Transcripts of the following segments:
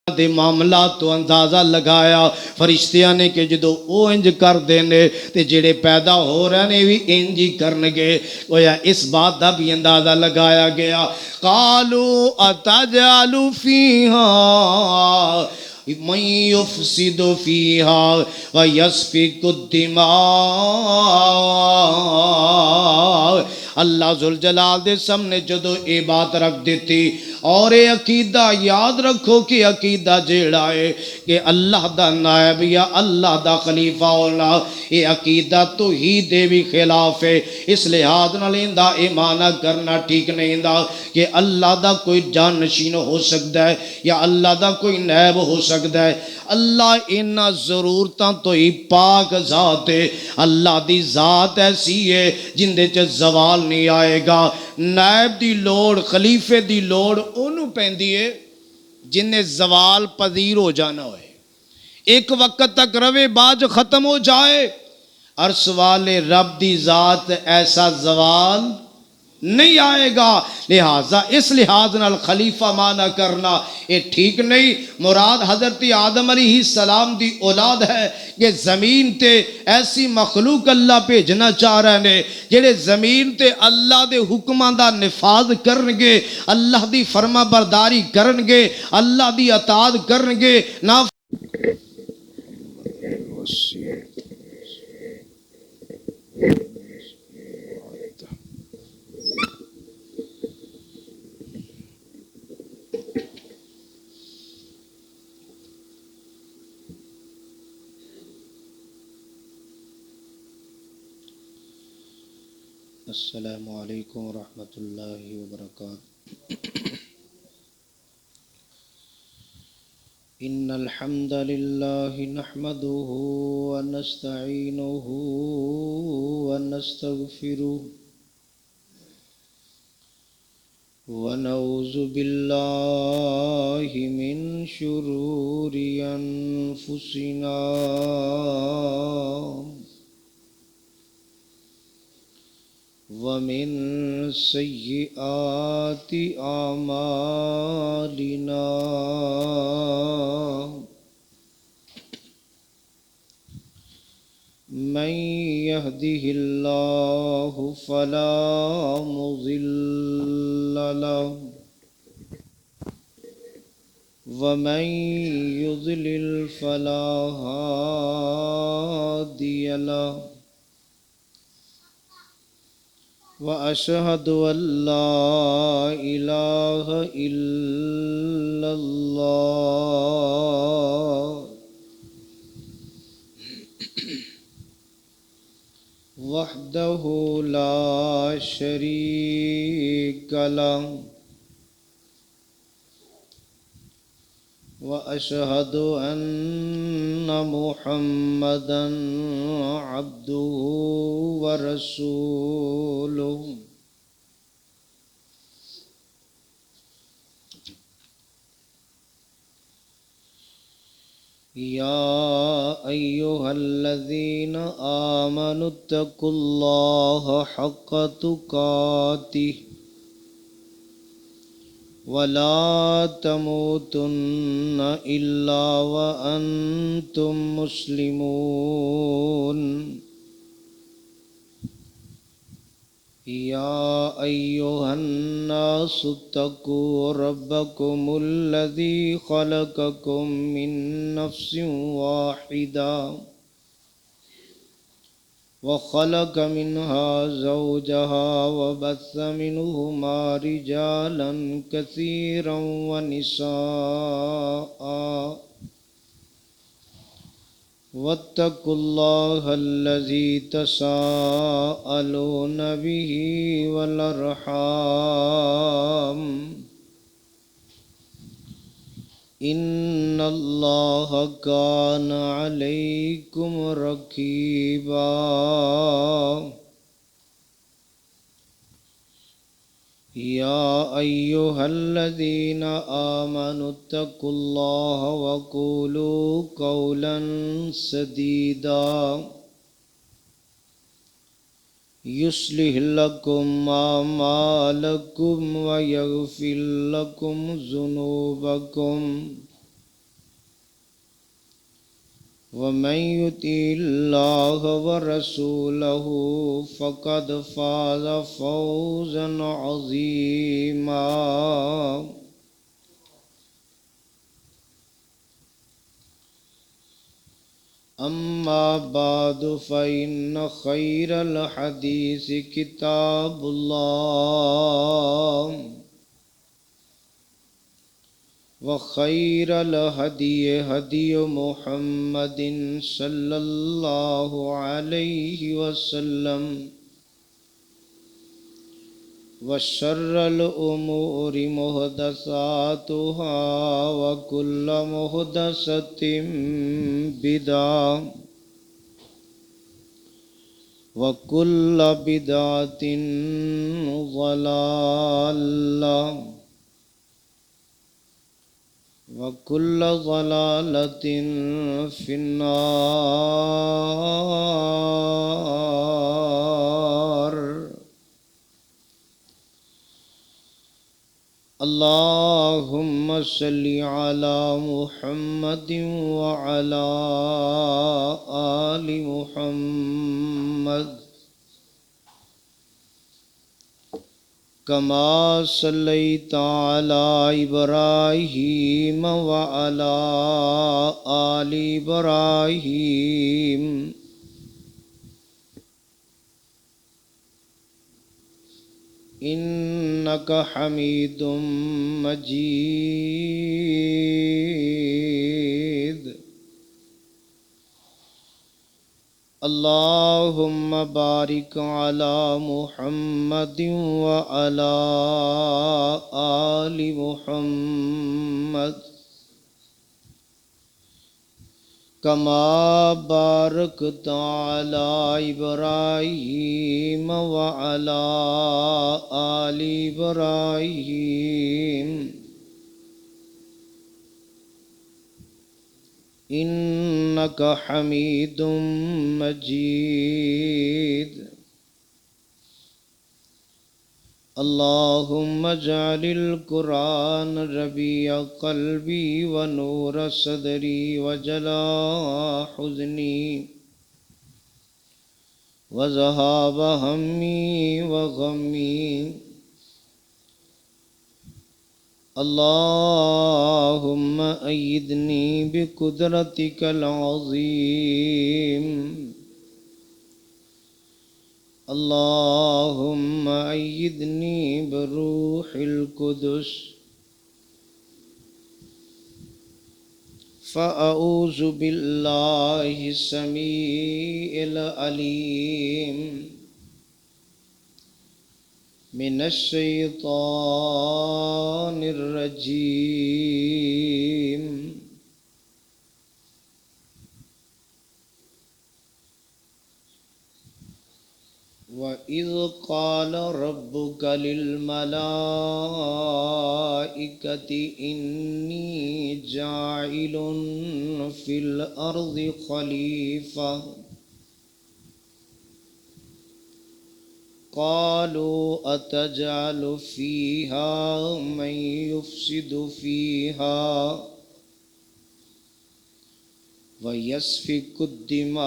دے معاملات تو اندازہ لگایا فرشتیاں نے کہ جدو او انج کر دینے تے جڑے پیدا ہو رہے نے بھی انج ہی کرنگے گویا اس بات دا بھی اندازہ لگایا گیا قالوا اتجعل فیہا من یفسد فیہا ویسفک الدماء اللہ ذوالجلال دے سامنے جدو اے بات رکھ دیتی اور اے عقیدہ یاد رکھو کہ عقیدہ جیڑا ہے کہ اللہ دا نائب یا اللہ دا خلیفہ ہونا اے عقیدہ تو ہی دے بھی خلاف ہے اس لحاظ نہ لیندہ اے معنی کرنا ٹھیک نہیں دا کہ اللہ دا کوئی جان نشین ہو سکتا ہے یا اللہ دا کوئی نائب ہو سکتا ہے اللہ انہا ضرورتاں تو ہی پاک ذات ہے اللہ دی ذات ایسی ہے جن دے چھ زوال نہیں آئے گا نائب دی لوڑ خلیفے دی لوڑ انہوں پہندی ہے جن نے زوال پذیر ہو جانا ہوئے ایک وقت تک روے باج ختم ہو جائے عرص والے رب دی ذات ایسا زوال نہیں آئے گا لہذا اس لحاظ نال خلیفہ مانا کرنا یہ ٹھیک نہیں مراد حضرت آدم علیہ السلام دی اولاد ہے کہ زمین تے ایسی مخلوق اللہ بھیجنا چاہ رہے نے جڑے زمین تے اللہ دے حکمان دا نفاذ کرنگے اللہ دی فرما برداری کرنگے اللہ دی اطاعت کرنگے نہ السلام علیکم ورحمۃ اللہ وبرکاتہ ان الحمد للہ نحمده ونستعینه ونستغفره ونعوذ باللہ من شرور انفسنا ومن سیئات اعمالنا من يهده الله فلا مضل له ومن يضلل فلا هادي له وأشهد أن لا إله إلا الله وحده لا شريك له وأشهد أن محمدًا عبده ورسوله يا أيها الذين آمنوا اتقوا الله حق تقاته ولا تموتن إلا وأنتم مسلمون يا أيها الناس اتقوا ربكم الذي خلقكم من نفس واحدة وخلق منها زوجها وبث منهما رجالا كثيرا ونساء واتقوا الله الذي تساءلون به والأرحام إن الله كان عليكم رقيبا يا أيها الذين آمنوا اتقوا الله وقولوا قولا سديدا يصلح لكم أعمالكم ويغفر لكم ذنوبكم ومن يطع الله ورسوله فقد فاز فوزا عظيما. أما بعد فإن خير الحديث كتاب الله وخير الهدي هدي محمد صلى الله عليه وسلم وشر الأمور محدثاتها وكل محدثة بدعة وكل بدعة ضلالة وكل ضلالة في النار. اللهم صل على محمد وعلى آل محمد كما صليت على إبراهيم وعلى آل إبراهيم إنك حميد مجيد. اللهم بارك على محمد وعلى آل محمد كما باركت على إبراهيم وعلى آل إبراهيم إنك حميد مجيد. اللهم اجعل القرآن ربيع قلبي ونور صدري وجلاء حزني وذهاب همي وغمي. اللهم أيدني بقدرتك العظيم. اللهم أيدني بروح القدس فأعوذ بالله السميع العليم من الشيطان الرجيم. وَإِذْ قَالَ رَبُّكَ لِلْمَلَائِكَةِ إِنِّي جَاعِلٌ فِي الْأَرْضِ خَلِيفَةً قَالُوا أَتَجْعَلُ فِيهَا مَن يُفْسِدُ فِيهَا وَيَسْفِكُ الدِّمَاءَ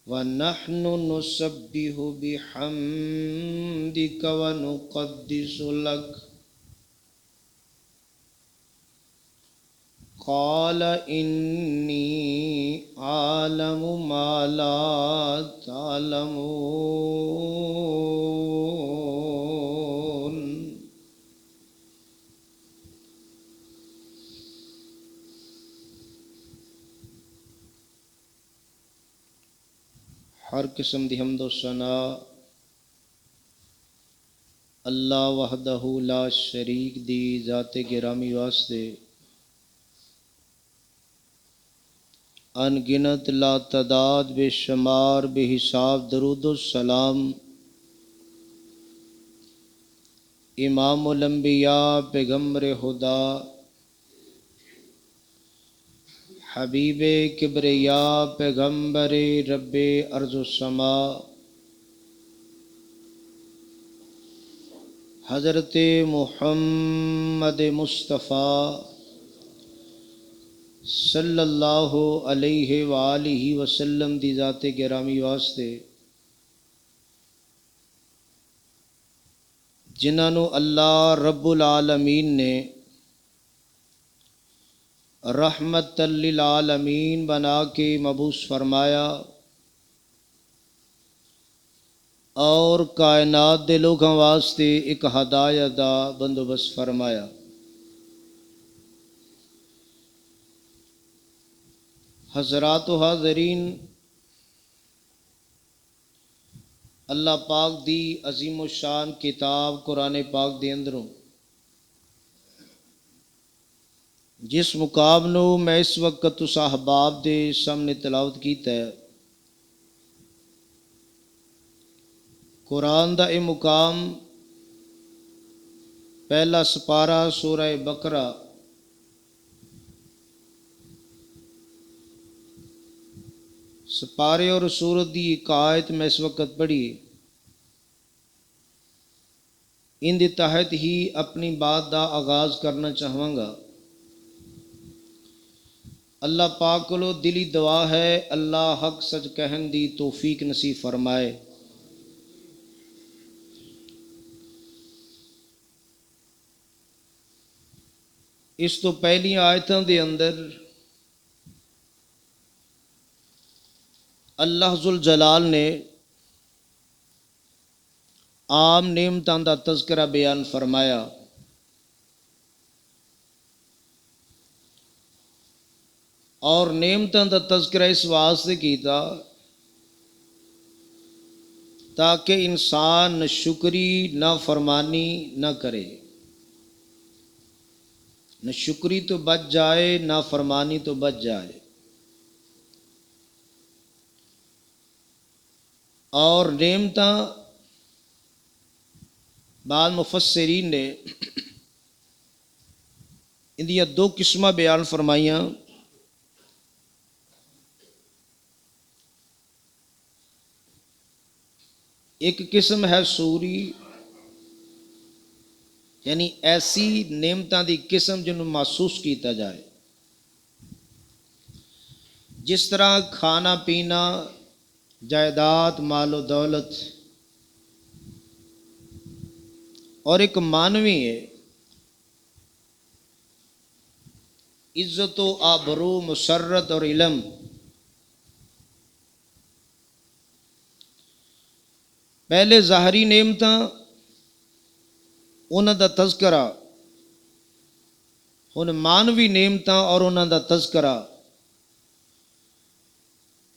وَنَحْنُ نُسَبِّحُ بِحَمْدِكَ وَنُقَدِّسُ لَكَ قَالَ إِنِّي أَعْلَمُ مَا لَا تَعْلَمُونَ. ہر قسم دی حمد و ثنا اللہ وحدہ لا شریک دی ذات گرامی واسطے ان گنت لا تعداد بے شمار بے حساب درود و سلام امام الانبیاء پیغمبر خدا حبیب کبریا پیغمبر رب ارض و سما حضرت محمد مصطفیٰ صلی اللہ علیہ وآلہ وسلم دی ذات گرامی واسطے جنہاں نو اللہ رب العالمین نے رحمت للعالمین بنا کے مبعوث فرمایا اور کائنات دے لوگاں واسطے ایک ہدایت دا بندوبست فرمایا۔ حضرات و حاضرین، اللہ پاک دی عظیم و شان کتاب قرآن پاک دے اندروں جس مقام نو میں اس وقت اس احباب دے سامنے تلاوت کیتا ہے، قرآن دا اے مقام پہلا سپارہ سورہ بقرہ سپارے اور سورت دی ایک آیت میں اس وقت پڑھی، ان دے تحت ہی اپنی بات دا آغاز کرنا چاہواں گا۔ اللہ پاک کو دلی دعا ہے اللہ حق سچ کہن دی توفیق نصیب فرمائے۔ اس تو پہلی آیتاں دے اندر اللہ ذوالجلال نے عام نعمتاں دا تذکرہ بیان فرمایا، اور نعمتاں دا تذکرہ اس واسطے کیتا تاکہ انسان نہ شکری نہ فرمانی نہ کرے، نہ شکری تو بچ جائے نہ فرمانی تو بچ جائے۔ اور نعمتاں بعض مفسرین نے اندیاں دو قسمہ بیان فرمائیاں۔ ایک قسم ہے سوری، یعنی ایسی نعمتاں دی قسم جنہوں محسوس کیتا جائے، جس طرح کھانا پینا، جائیداد، مال و دولت، اور ایک معنوی ہے عزت و آبرو، مسرت اور علم۔ پہلے ظاہری نعمتاں انہاں دا تذکرہ، ہن مانوی نعمتاں اور انہاں دا تذکرہ۔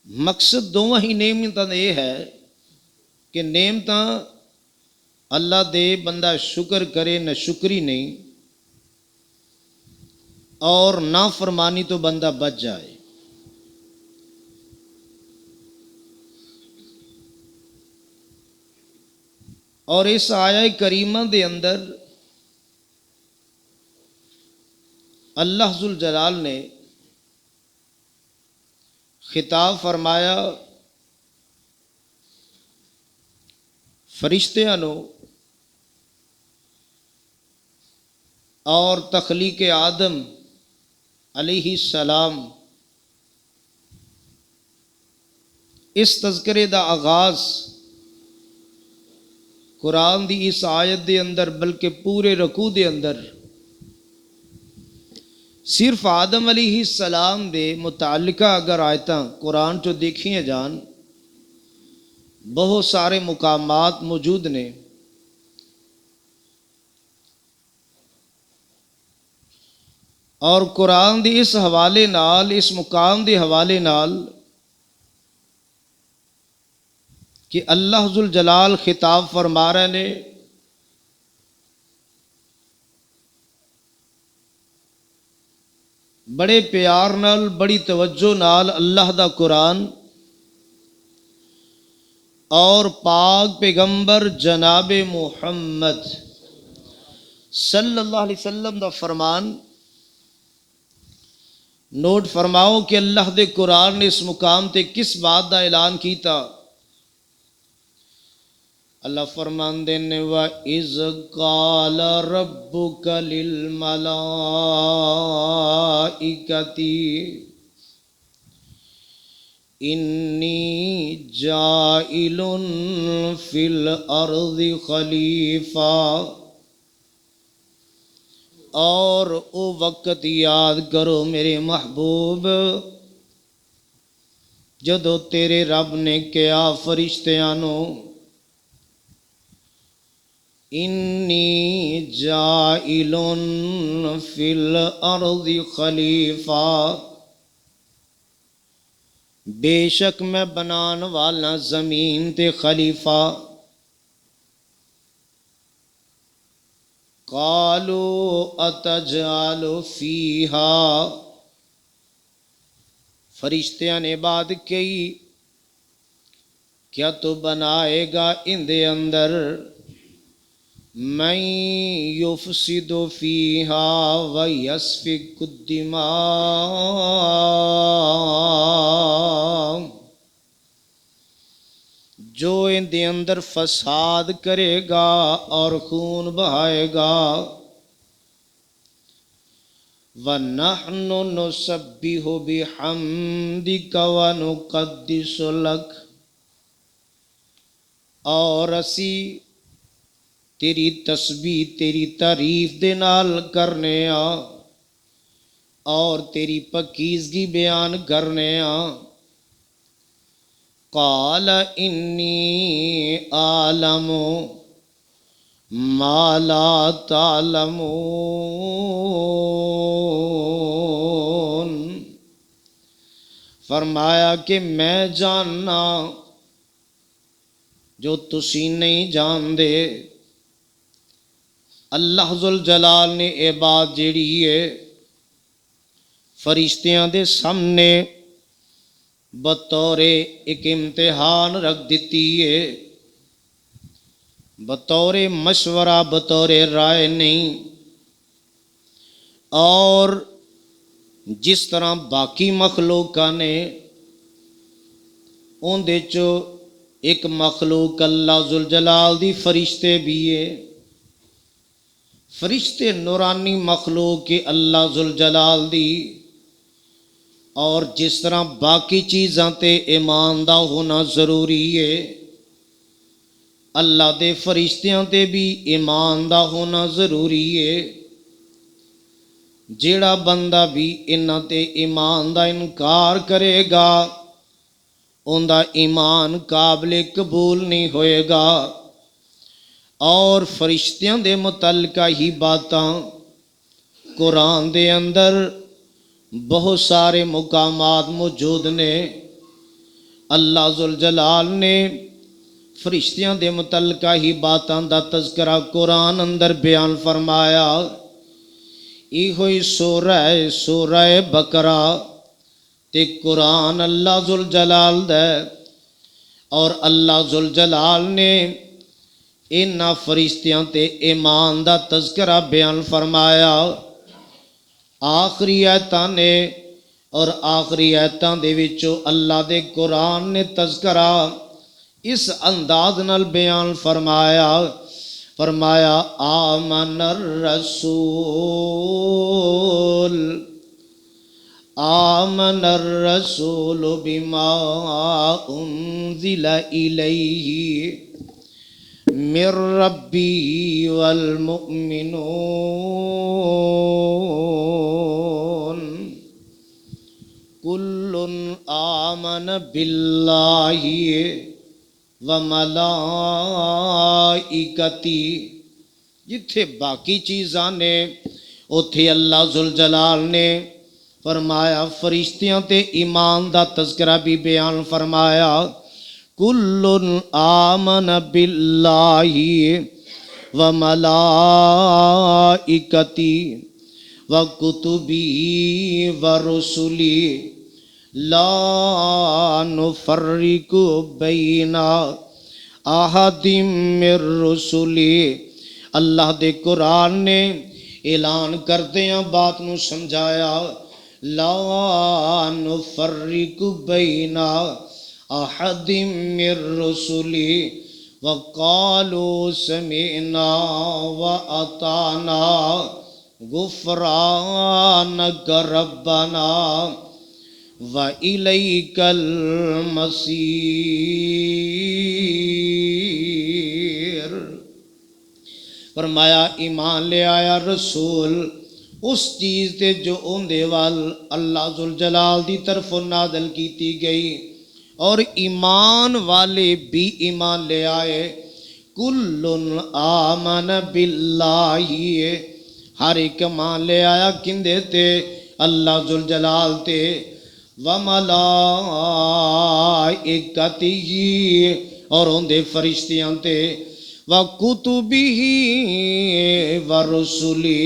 مقصد دونوں ہی نعمتاں یہ ہے کہ نعمتاں اللہ دے بندہ شکر کرے، نہ شکری نہیں، اور نافرمانی تو بندہ بچ جائے۔ اور اس آیہ کریمہ دے اندر اللہ ذوالجلال نے خطاب فرمایا فرشتیاں نو اور تخلیق آدم علیہ السلام۔ اس تذکرے دا آغاز قرآن دی اس آیت دے اندر بلکہ پورے رکوع دے اندر صرف آدم علیہ السلام دے متعلقہ اگر آیتاں قرآن چو دیکھیں جان، بہت سارے مقامات موجود نے۔ اور قرآن دی اس حوالے نال، اس مقام دے حوالے نال کہ اللہ ذوالجلال خطاب فرما رہے نے بڑے پیار نال، بڑی توجہ نال اللہ دا قرآن اور پاک پیغمبر جناب محمد صلی اللہ علیہ وسلم دا فرمان نوٹ فرماؤ کہ اللہ دے قرآن نے اس مقام تے کس بات دا اعلان کیتا۔ اللہ فرماندے نے وَإِذْ قَالَ رَبُّكَ لِلْمَلَائِكَةِ إِنِّي جَاعِلٌ فِي الْأَرْضِ خَلِيفَةً، اور او وقت یاد کرو میرے محبوب جدو تیرے رب نے کیا فرشتیاں نو انی جائل فی الارض خلیفہ، بے شک میں بنان والا زمین تے خلیفہ۔ قالوا اتجعل فیہا، فرشتیاں نے بات کہی کیا تو بنائے گا ان دے اندر من یفسد فیہا ویسفک الدماء، جو ان دے اندر فساد کرے گا اور خون بہائے گا۔ وَنَحْنُ نُسَبِّحُ بِحَمْدِكَ وَنُقَدِّسُ لَكَ، اور اسی تیری تسبیح تیری تعریف دے نال کرنے اور تیری پاکیزگی بیان کرنے۔ قال انی اعلم ما لا تعلمون، فرمایا کہ میں جاننا جو تسی نہیں جان دے۔ اللہ ذوالجلال نے اے بات جیڑی ہے فرشتیاں دے سامنے بطور ایک امتحان رکھ دیتی ہے، بطور مشورہ بطور رائے نہیں۔ اور جس طرح باقی مخلوقاں نے ان دے چو ایک مخلوق اللہ ذوالجلال دی فرشتے بھی ہے، فرشتے نورانی مخلوق کے اللہ ذوالجلال دی، اور جس طرح باقی چیزاں تے ایمان دا ہونا ضروری ہے اللہ دے فرشتیاں تے بھی ایمان دا ہونا ضروری ہے۔ جیڑا بندہ بھی انہاں تے ایمان دا انکار کرے گا ان دا ایمان قابل قبول نہیں ہوئے گا۔ اور فرشتیاں دے متعلقہ ہی باتاں قرآن دے اندر بہت سارے مقامات موجود نے۔ اللہ ذوالجلال نے فرشتیاں دے متعلقہ ہی باتاں دا تذکرہ قرآن اندر بیان فرمایا۔ ای ہوئی سورہ بقرہ تے قرآن اللہ ذوالجلال دے، اور اللہ ذوالجلال نے انہاں فرشتیاں تے ایمان دا تذکرہ بیان فرمایا۔ آخری آیتاں نے اور آخری آیتاں دے وچوں اللہ دے قرآن نے تذکرہ اس انداز نال بیان فرمایا آمن الرسول بما انزل الیہ من ربی والمؤمنون کل آمن باللہ وملائکتی، جتھے باقی چیزاں نے اتھے اللہ ذوالجلال نے فرمایا فرشتیاں تے ایمان دا تذکرہ بھی بیان فرمایا۔ کل آمن باللہ وملائکتی وکتبی ورسلی لا نفرق بین احد من رسلی۔ اللہ دے قرآن نے اعلان کردیاں بات نو سمجھایا، لا نفرق بین احد من رسلی وقالوا سمعنا وأطعنا غفرانك ربنا وإليك المصير۔ فرمایا ایمان لے آیا رسول اس چیز تے جو اندے وال اللہ ذوالجلال دی طرف نازل کیتی گئی، اور ایمان والے بھی ایمان لے آئے۔ کل آمن باللہ، ہر ایک ایمان لے آیا کندے تے؟ اللہ ذوالجلال تے، وملائکتہ، اور اندے فرشتیاں تے، وکتبہ ورسلہ،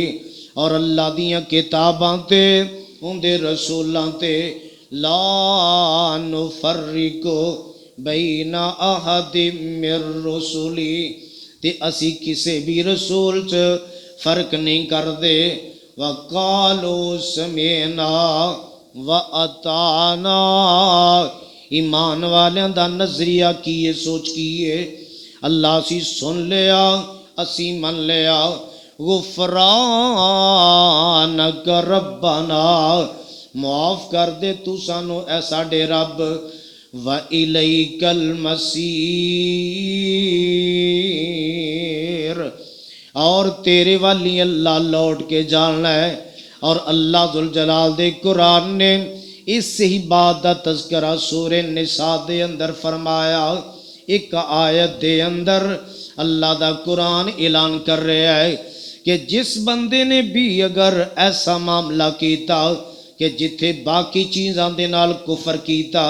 اور اللہ دیاں کتاباں تے اندے رسولاں تے، لا نفرق بین احد من رسلی، تے اسی کسے بھی رسول چ فرق نہیں کر دے۔ وقالوا سمعنا وَأَطَعْنَا، ایمان والیاں دا نظریہ کیے، سوچ کیے، اللہ اسی سن لیا، اسی من لیا۔ غفرانک ربنا، معاف کر دے تو سانو اے ساڈے رب۔ وَإِلَيْكَ الْمَصِيرُ، اور تیرے والی اللہ لوٹ کے جانا ہے۔ اور اللہ ذوالجلال دے قرآن نے اس ہی بات دا تذکرہ سورہ نساء دے اندر فرمایا۔ ایک آیت دے اندر اللہ دا قرآن اعلان کر رہا ہے کہ جس بندے نے بھی اگر ایسا معاملہ کیتا کہ جتھے باقی چیزاں دے نال کفر کیتا،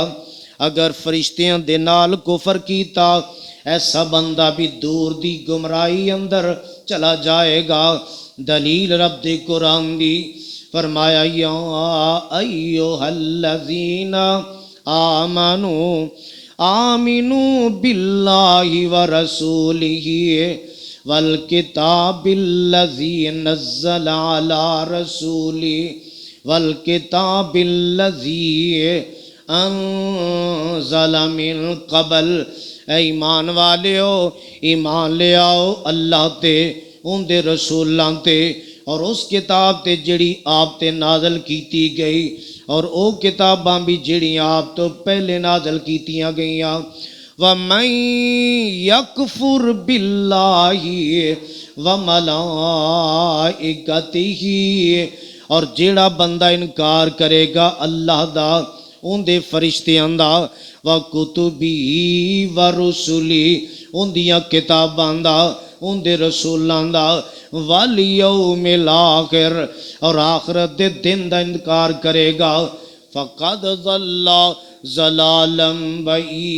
اگر فرشتیاں دے نال کفر کیتا، ایسا بندہ بھی دور دی گمراہی اندر چلا جائے گا۔ دلیل رب دے قرآن دی، فرمایا یا ایھا الذین آمنوا آمنوا باللہ ورسولہ والکتاب الذی نزل علی رسولہ والکتاب الذی انزل من قبل، اے ایمان والیو ایمان لے آؤ اللہ تے، ان دے رسولاں تے، اور اس کتاب تے جڑی آپ تے نازل کیتی گئی، اور او کتاباں بھی جڑی آپ تو پہلے نازل کیتیاں گئیاں۔ وَمَن يَكْفُرْ بِاللَّهِ وَمَلَائِكَتِهِ، اور جیڑا بندہ انکار کرے گا اللہ دا، ان دے فرشتیاں دا، وَكُتُبِهِ وَرُسُلِهِ، ان دیاں کتاباں دا، ان دے رسولاں دا، وَالْيَوْمِ الْآخِرِ، اور آخرت دے دن دا انکار کرے گا، فَقَدْ ضَلَّ ضَلَالًا بَعِیدًا،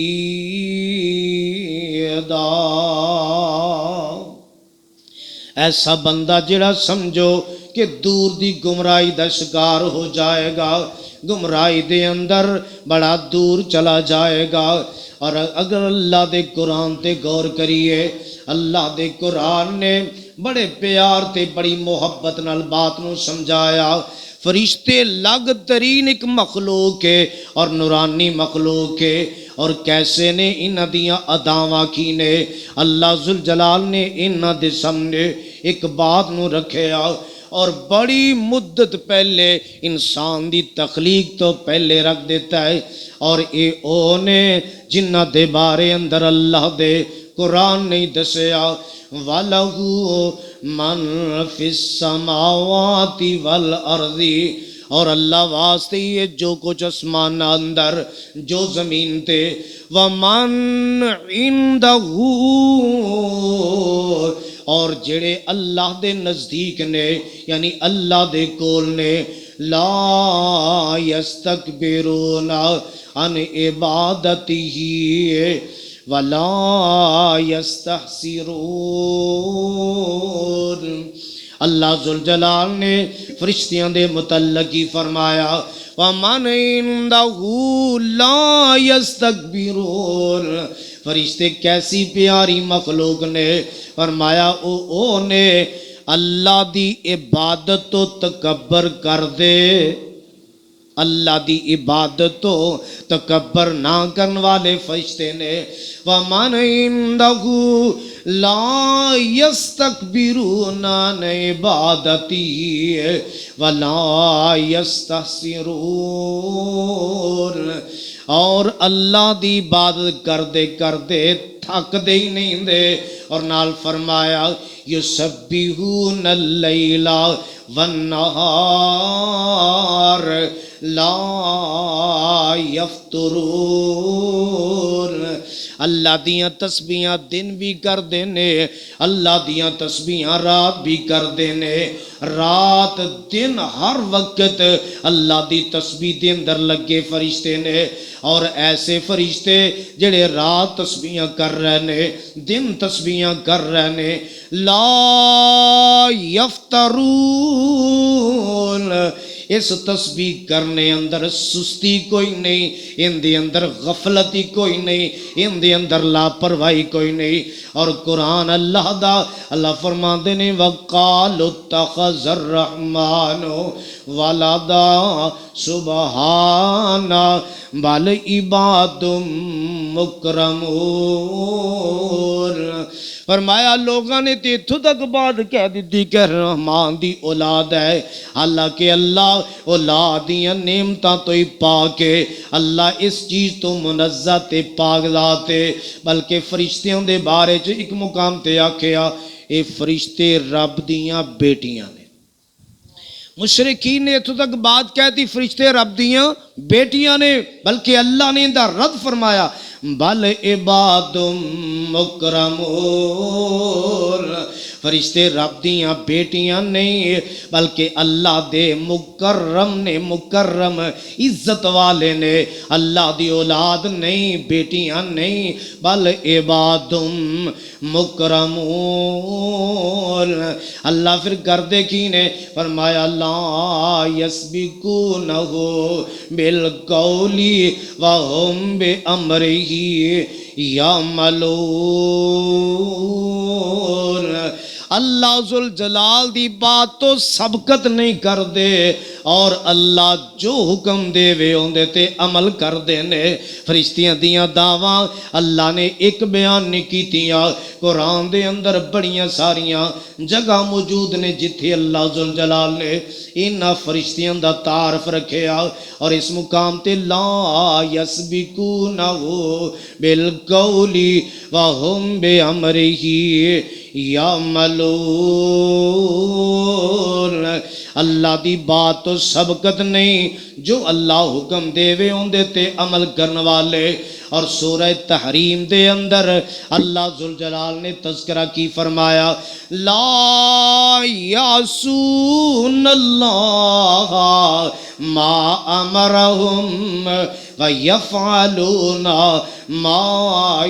ایسا بندہ جڑا سمجھو کہ دور دی گمراہی دا شکار ہو جائے گا، گمراہی دے اندر بڑا دور چلا جائے گا۔ اور اگر اللہ دے قرآن تے غور کریے، اللہ دے قرآن نے بڑے پیار تے بڑی محبت نال بات نو سمجھایا۔ فرشتے لگ ترین ایک مخلوق ہے اور نورانی مخلوق ہے، اور کیسے نے انہاں دیاں اداواں کی نے، اللہ ذوالجلال نے انہاں دے سامنے ایک بات نو رکھیا، اور بڑی مدت پہلے انسان دی تخلیق تو پہلے رکھ دیتا ہے، اور اے اونے جنہ دے بارے اندر اللہ دے قرآن نہیں دسیا۔ وَلَهُ مَن فِي السَّمَاوَاتِ وَالْأَرْضِ، اور اللہ واسطے یہ جو کچھ اسمان اندر جو زمین تے، وَمَن عِندَهُ، اور جڑے اللہ دے نزدیک نے یعنی اللہ دے کول نے، لا یستکبرون عن عبادتہ ولا یستحسرون۔ اللہ ذوالجلال نے فرشتیاں دے متعلق ہی فرمایا، وَمَنْ عِنْدَهُ لَا يَسْتَكْبِرُونَ، فرشتے کیسی پیاری مخلوق نے، فرمایا او نے اللہ دی عبادت تو تکبر کر دے، اللہ دی عبادت تو تکبر نہ کرنے والے فرشتے نے وَمَنْ عِنْدَهُ لَا يَسْتَكْبِرُونَ عَنْ عِبَادَتِهِ وَلَا يَسْتَحْسِرُونَ اور اللہ دی عبادت کر دے تھک دے ہی نہیں دے اور نال فرمایا یسبحون اللیل والنہار لا یفترون اللہ دیاں تسبیحاں دن بھی کر دینے اللہ دیاں تسبیحاں رات بھی کر دینے رات دن ہر وقت اللہ دی تسبیح دے اندر لگے فرشتے نے اور ایسے فرشتے جڑے رات تسبیحاں کر رہے نے دن تسبیحاں کر رہے نے لا یفترون اس تسبیح کرنے اندر سستی کوئی نہیں ان دے اندر غفلتی کوئی نہیں ان دے اندر لاپرواہی کوئی نہیں اور قرآن اللہ دا اللہ فرماندے نے وَقَالُوا اتَّخَذَ الرَّحْمَنُ وَلَدًا سُبْحَانَ بَلْ عِبَادٌ مُکرمون فرمایا لوگاں نے تیتھو تک بات کہہ دیتی کہ رحمان دی اولاد ہے حالانکہ اللہ اولاد دیاں نعمتاں تو ہی پاک ہے اللہ اس چیز تو منزہ تے پاک ذات ہے بلکہ فرشتیاں دے بارے چ ایک مقام تے آکھیا اے فرشتے رب دیاں بیٹیاں نے مشرکین نے اتھو تک بات کہتی فرشتے رب دیاں بیٹیاں نے بلکہ اللہ نے اندہ رد فرمایا بل عباد مکرمون فرشتے رب دیاں بیٹیاں نہیں بلکہ اللہ دے مکرم نے مکرم عزت والے نے اللہ دی اولاد نہیں بیٹیاں نہیں بل عباد مکرمون اللہ پھر کردے کی نے فرمایا لا یسبقونہ بالقول وهم بأمره یعملون اللہ ذوالجلال دی بات تو سبقت نہیں کر دے اور اللہ جو حکم دے وے ہوندے تے عمل کر دینے فرشتیاں دیاں دعویٰ اللہ نے ایک بیان نہیں کیتیاں قرآن دے اندر بڑیاں ساریاں جگہ موجود نے جتھے اللہ ذوالجلال نے انہاں فرشتیاں دا تعارف رکھیا اور اس مقام تے لا یسبقونہ بالقول وهم بأمره یعملون اللہ دی بات تو سبقت نہیں جو اللہ حکم دے وے ہوندے تے عمل کرنے والے اور سورہ تحریم دے اندر اللہ ذوالجلال نے تذکرہ کی فرمایا لا یعصون اللہ ما امرہم ویفعلون ما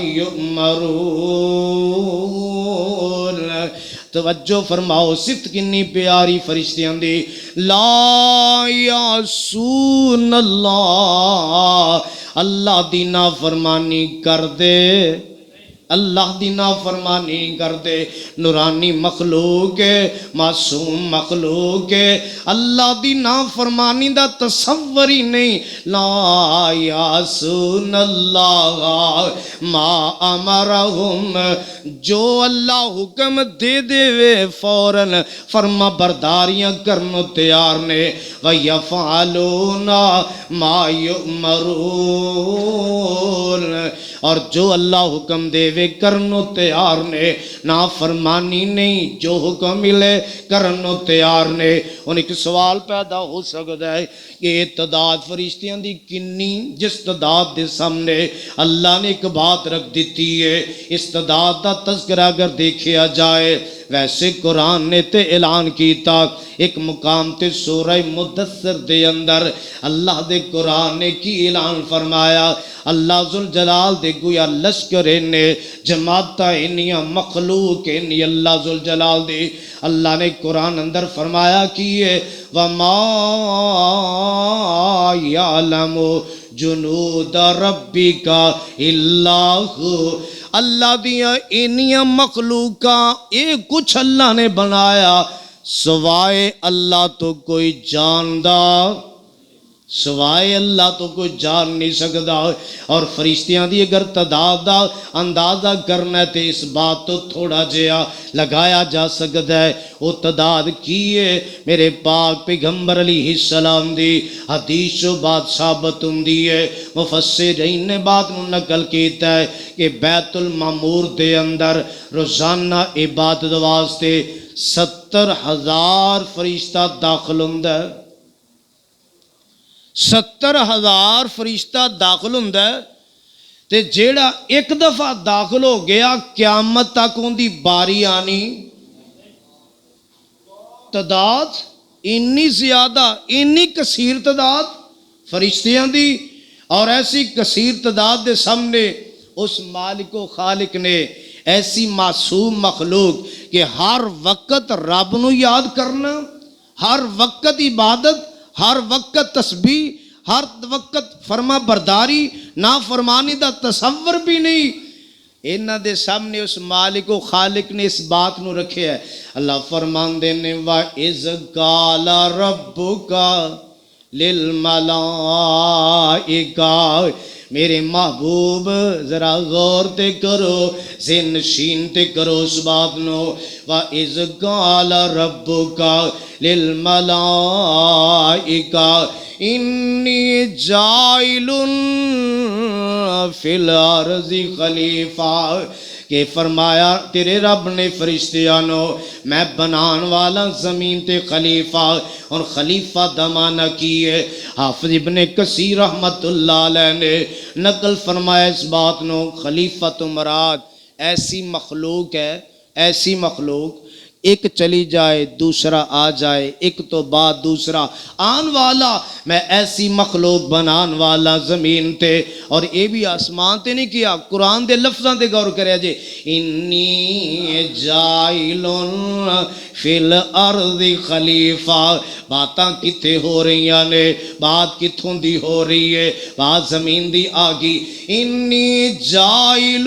یؤمرون توجہ فرماؤ صفت کنی پیاری فرشتیاں دی لا یعصون اللہ اللہ دی نافرمانی کر دے اللہ دی نافرمانی کر دے نورانی مخلوق ہے معصوم مخلوق ہے اللہ دی نافرمانی دا تصور ہی نہیں لا یعصون اللہ ما امرہم جو اللہ حکم دے دے وے فوراً فرما برداریاں کرنو تیار نے وَيَفْعَلُونَ مَا يُؤْمَرُونَ اور جو اللہ حکم دے وے کرنو تیار نے نافرمانی نہیں جو حکم ملے کرنو تیار نے ان ایک سوال پیدا ہو سکتا ہے کہ تعداد فرشتیاں دی کنی جس تعداد دے سامنے اللہ نے ایک بات رکھ دیتی ہے اس تعداد دا تذکرہ اگر دیکھیا جائے ویسے قرآن نے تے اعلان کیتا ایک مقام تے سورہ مدثر دے اندر اللہ دے قرآن نے کی اعلان فرمایا اللہ ذوالجلال دے گویا لشکر نے جماعتہ انیاں مخلوق انی اللہ ذوالجلال دے اللہ نے قرآن اندر فرمایا کیے وَمَا يَعْلَمُ جُنُودَ رَبِّكَ إِلَّا هُوَ اللہ دیاں انیاں مخلوقاں ایک کچھ اللہ نے بنایا سوائے اللہ تو کوئی جاندہ سوائے اللہ تو کوئی جان نہیں سکتا. اور فرشتیاں دی اگر تعداد دا اندازہ کرنا ہے تو اس بات تو تھوڑا جہا لگایا جا سکتا ہے. وہ تعداد کی ہے میرے پاک پیغمبر علیہ السلام دی حدیث و بات ثابت ہوندی ہے. مفسرین نے بات نو نقل کیتا ہے کہ بیت المعمور دے اندر روزانہ عبادت واسطے 70,000 فرشتہ داخل ہوندا ہے. 70,000 فرشتہ داخل ہوندا ہے تے جیڑا ایک دفعہ داخل ہو گیا قیامت تک ان دی باری آنی. تعداد انی زیادہ انی کثیر تعداد فرشتیاں دی، اور ایسی کثیر تعداد دے سامنے اس مالک و خالق نے ایسی معصوم مخلوق کہ ہر وقت رب نو یاد کرنا، ہر وقت عبادت، ہر وقت تسبیح، ہر وقت فرما برداری، نافرمانی دا تصور بھی نہیں. انہاں دے سامنے اس مالک و خالق نے اس بات نو رکھے ہے. اللہ فرماندے نے وَإِذْ قَالَ رَبُّكَ لِلْمَلَائِكَةِ، میرے محبوب ذرا غور تے کرو، ذہن نشین تے کرو اس بات نو. وَإِذْ قَالَ رَبُّكَ لِلْمَلَائِكَةِ انی جائل فی الارض خلیفہ، کہ فرمایا تیرے رب نے فرشتیانو میں بنان والا زمین تے خلیفہ. اور خلیفہ دا معنی کی ہے حافظ ابن کثیر رحمت اللہ علیہ نے نقل فرمایا اس بات نو. خلیفہ تو مراد ایسی مخلوق ہے، ایسی مخلوق ایک چلی جائے دوسرا آ جائے، ایک تو بعد دوسرا آن والا. میں ایسی مخلوق بنان والا زمین تے، اور یہ بھی آسمان تے نہیں کیا، قرآن دے لفظاں تے غور کریا جے. انی جائل فی الارض خلیفہ، باتاں کتے ہو رہی نے، بات کتھوں دی ہو رہی ہے، بات زمین دی آگی. انی جائل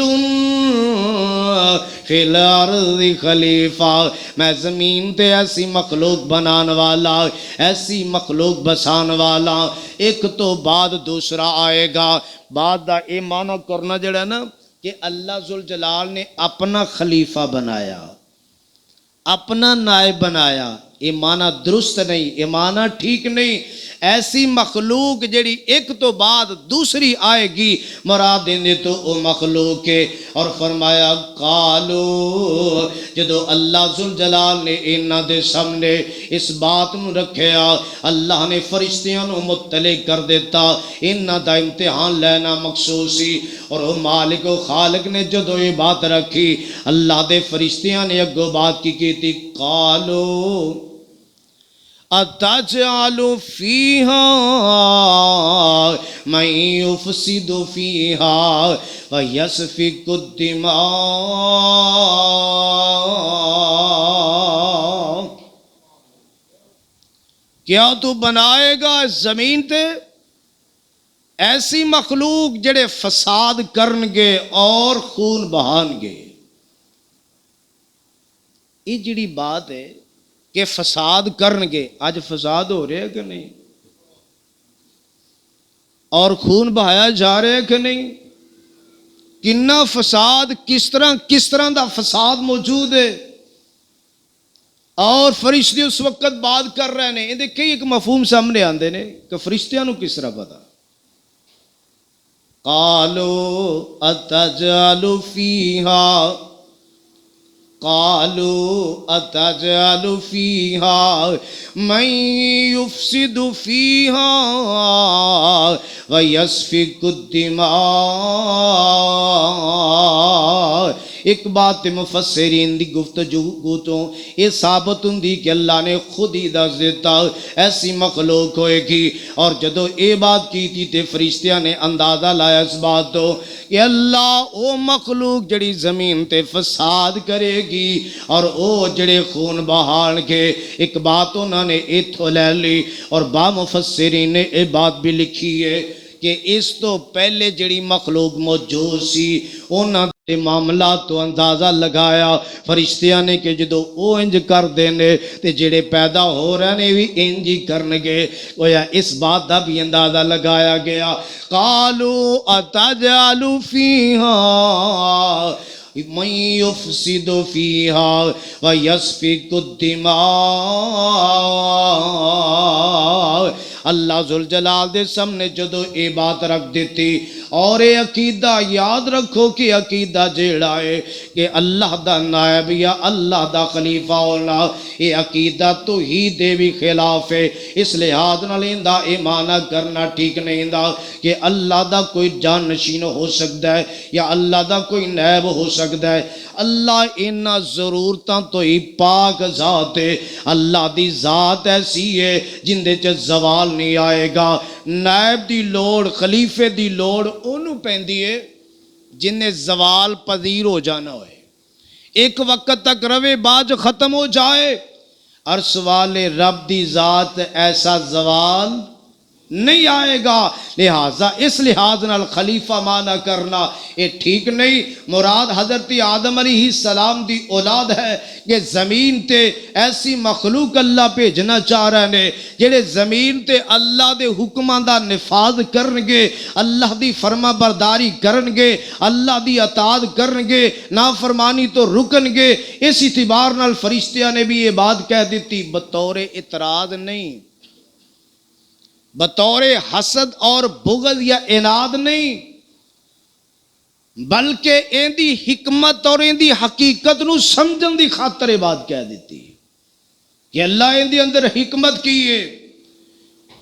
فی الارض خلیفہ، میں زمین تے ایسی مخلوق بنان والا، ایسی مخلوق بسان والا، ایک تو بعد دوسرا آئے گا. بعد دا اے معنی کرنا جڑا ہے نا کہ اللہ ذوالجلال نے اپنا خلیفہ بنایا، اپنا نائب بنایا، یہ معنی درست نہیں، یہ معنی ٹھیک نہیں. ایسی مخلوق جڑی ایک تو بعد دوسری آئے گی، مراد دینے تو او مخلوق ہے. اور فرمایا قالو، جدو اللہ ذوالجلال نے انہاں دے سامنے اس بات نو رکھیا، اللہ نے فرشتیاں نو مطلع کر دیتا. انہاں دا امتحان لینا مقصود سی. اور او مالک و خالق نے جدو یہ بات رکھی، اللہ دے فرشتیاں نے اگو بات کی تھی. قالو اتجعل فیہا من یفسد فیہا ویسفک الدماء، کیا تو بنائے گا اس زمین تے ایسی مخلوق جڑے فساد کرنگے اور خون بہانگے. یہ جڑی بات ہے کہ فساد کرنگے، آج فساد ہو رہے کہ نہیں، اور خون بہایا جا رہے کہ نہیں، کنا فساد، کس طرح دا فساد موجود ہے. اور فرشتے اس وقت بات کر رہے ہیں. یہ دیکھیں ایک مفہوم سامنے آندے نے کہ فرشتیاں نو کس طرح پتا. قالو اتجعل فیہا، قالوا اتجعل فيها من يفسد فيها ويسفك الدماء. ایک بات مفسرین دی گفتگو تو یہ ثابت ہوندی کہ اللہ نے خود ہی دس دیتا ایسی مخلوق ہوئے گی. اور جدو یہ بات کی تھی تے فرشتیاں نے اندازہ لایا اس بات تو کہ اللہ او مخلوق جڑی زمین تے فساد کرے گی اور او جڑے خون بہان کے. ایک بات انہوں نے ایتھو لے لی، اور با مفسرین نے یہ بات بھی لکھی ہے کہ اس تو پہلے جڑی مخلوق موجود سی انہاں دے معاملات تو اندازہ لگایا فرشتیاں نے کہ جدو او انج کر دینے تے جڑے پیدا ہو رہے نے بھی انج ہی کرنگے گویا اس بات دا بھی اندازہ لگایا گیا قالوا اتجعل فیہا من یفسد فیہا ویسفک الدماء اللہ ذوالجلال دے سامنے جدو اے بات رکھ دیتی اور اے عقیدہ یاد رکھو کہ عقیدہ جیڑا ہے کہ اللہ دا نائب یا اللہ دا خلیفہ ہونا اے عقیدہ تو ہی دے بھی خلاف ہے اس لحاظ نہ لیندہ اے معنی کرنا ٹھیک نہیں دا کہ اللہ دا کوئی جانشین ہو سکتا ہے یا اللہ دا کوئی نائب ہو سکتا ہے اللہ انہا ضرورتاں تو ہی پاک ذات ہے اللہ دی ذات ایسی ہے جن دے چھ زوال نہیں آئے گا نائب دی لوڑ خلیفے دی لوڑ انہوں پہندی ہے جن نے زوال پذیر ہو جانا ہوئے ایک وقت تک روے باج ختم ہو جائے ارسوال رب دی ذات ایسا زوال نہیں آئے گا لہٰذا اس لحاظ نال خلیفہ معنی کرنا یہ ٹھیک نہیں مراد حضرت آدم علیہ السلام دی اولاد ہے کہ زمین تے ایسی مخلوق اللہ بھیجنا چاہ رہے نے جڑے زمین تے اللہ دے حکمان دا نفاذ کرنگے اللہ دی فرما برداری کرنگے اللہ دی اطاعت کرنگے نافرمانی تو رکنگے اس اعتبار نال فرشتیاں نے بھی یہ بات کہہ دیتی بطور اعتراض نہیں بطور حسد اور بغض یا اناد نہیں بلکہ ان دی حکمت اور ان دی حقیقت نو سمجھن دی خاطر یہ بات کہہ دیتی کہ اللہ ان دی اندر حکمت کیے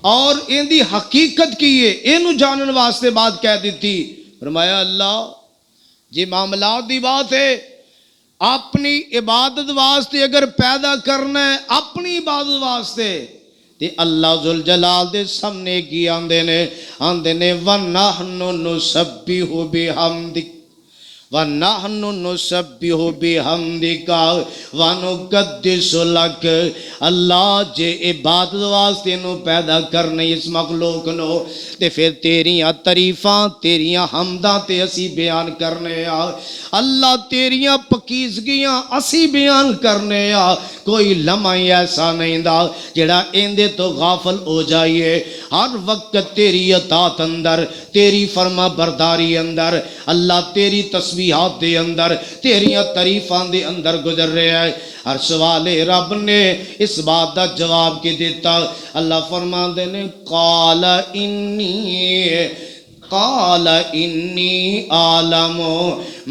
اور ان دی حقیقت کیے انو جانن واسطے بات کہہ دیتی فرمایا اللہ جی معاملات دی بات ہے اپنی عبادت واسطے اگر پیدا کرنا ہے اپنی عبادت واسطے تے اللہ ذوالجلال دے سامنے کی آندے نے وَنَحْنُ نُسَبِّحُ بِحَمْدِكَ وَنَحْنُ نُسَبِّحُ بِحَمْدِكَ وَنُقَدِّسُ لَكَ اللہ جے عبادت واسطے نو پیدا کرنے اس مخلوق نو تے پھر تیریاں تعریفاں تیریاں حمداں تے اسی بیان کرنے اللہ تیریاں پکیزگیاں اسی بیان کرنے کوئی لمحہ ایسا نہیں دا جڑا اندے تو غافل ہو جائیے ہر وقت تیری اطاعت اندر تیری فرما برداری اندر اللہ تیری تسبیحات دے اندر تیریاں تعریفاں دے اندر گزر رہے ہیں ہر سوال رب نے اس بات دا جواب کی دیتا اللہ فرماندے نے قال انی عالم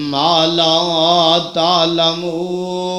ما لا تعلمون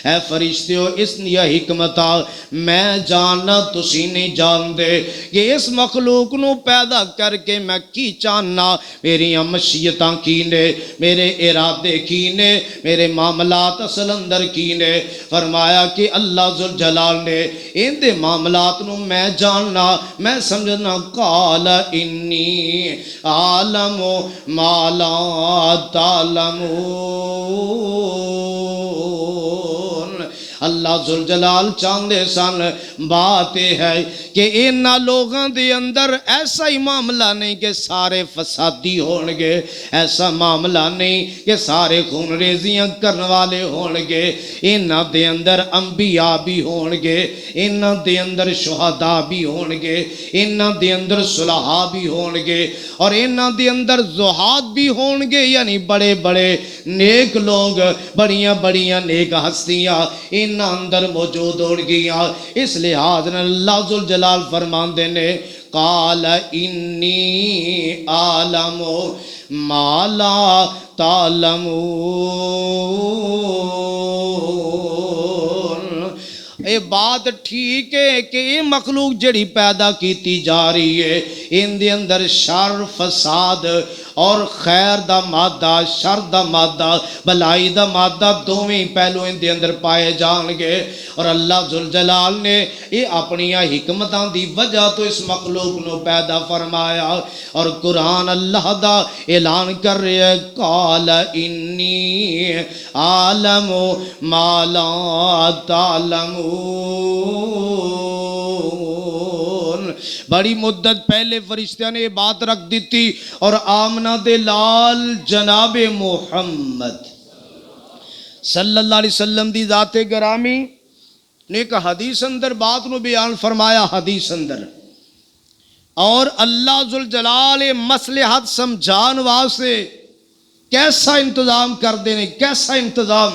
اے فرشتیو اس نیا حکمتا میں جاننا تسی نہیں جان دے کہ اس مخلوق نو پیدا کر کے میں کی چاہنا میری مشیتاں کی نے میرے ارادے کی نے میرے معاملات اصل اندر کی نے فرمایا کہ اللہ ذوالجلال نے ان دے معاملات نو میں جاننا میں سمجھنا قال انی عالم ما لا تعلمون اللہ ذوالجلال چاندے سن بات ہے کہ انہا لوگاں دے اندر ایسا ہی معاملہ نہیں کہ سارے فسادی ہونگے ایسا معاملہ نہیں کہ سارے خون ریزیاں کرنے والے ہونگے انہا دے اندر انبیاء بھی ہونگے انہا دے اندر شہداء بھی ہونگے انہا دے اندر صلحاء بھی ہونگے اور انہا دے اندر زہاد بھی ہونگے یعنی بڑے بڑے نیک لوگ بڑیاں بڑیاں نیک ہستیاں انہا اندر موجود ہونگیاں اس لحاظ اللہ ذوالجلال فرماندے نے قال انی عالم ما لا تعلمون اے بات ٹھیک ہے کہ یہ مخلوق جڑی پیدا کیتی جا رہی ہے ان دے اندر شر فساد اور خیر دا مادہ شر دا مادہ بلائی دا مادہ دوویں پہلو ان دے اندر پائے جان گے اور اللہ ذوالجلال نے یہ اپنی حکمتاں دی وجہ تو اس مخلوق نو پیدا فرمایا اور قرآن اللہ دا اعلان کر رہے ہیں قال انی عالم ما لا تعلمون بڑی مدت پہلے فرشتیاں نے یہ بات رکھ دیتی اور آمنہ دے لال جناب محمد صلی اللہ علیہ وسلم دی ذات گرامی نے ایک حدیث اندر بات نو بیان فرمایا. حدیث اندر اور اللہ ذوالجلال مصلحت سمجھان واسطے کیسا انتظام کر دینے, کیسا انتظام,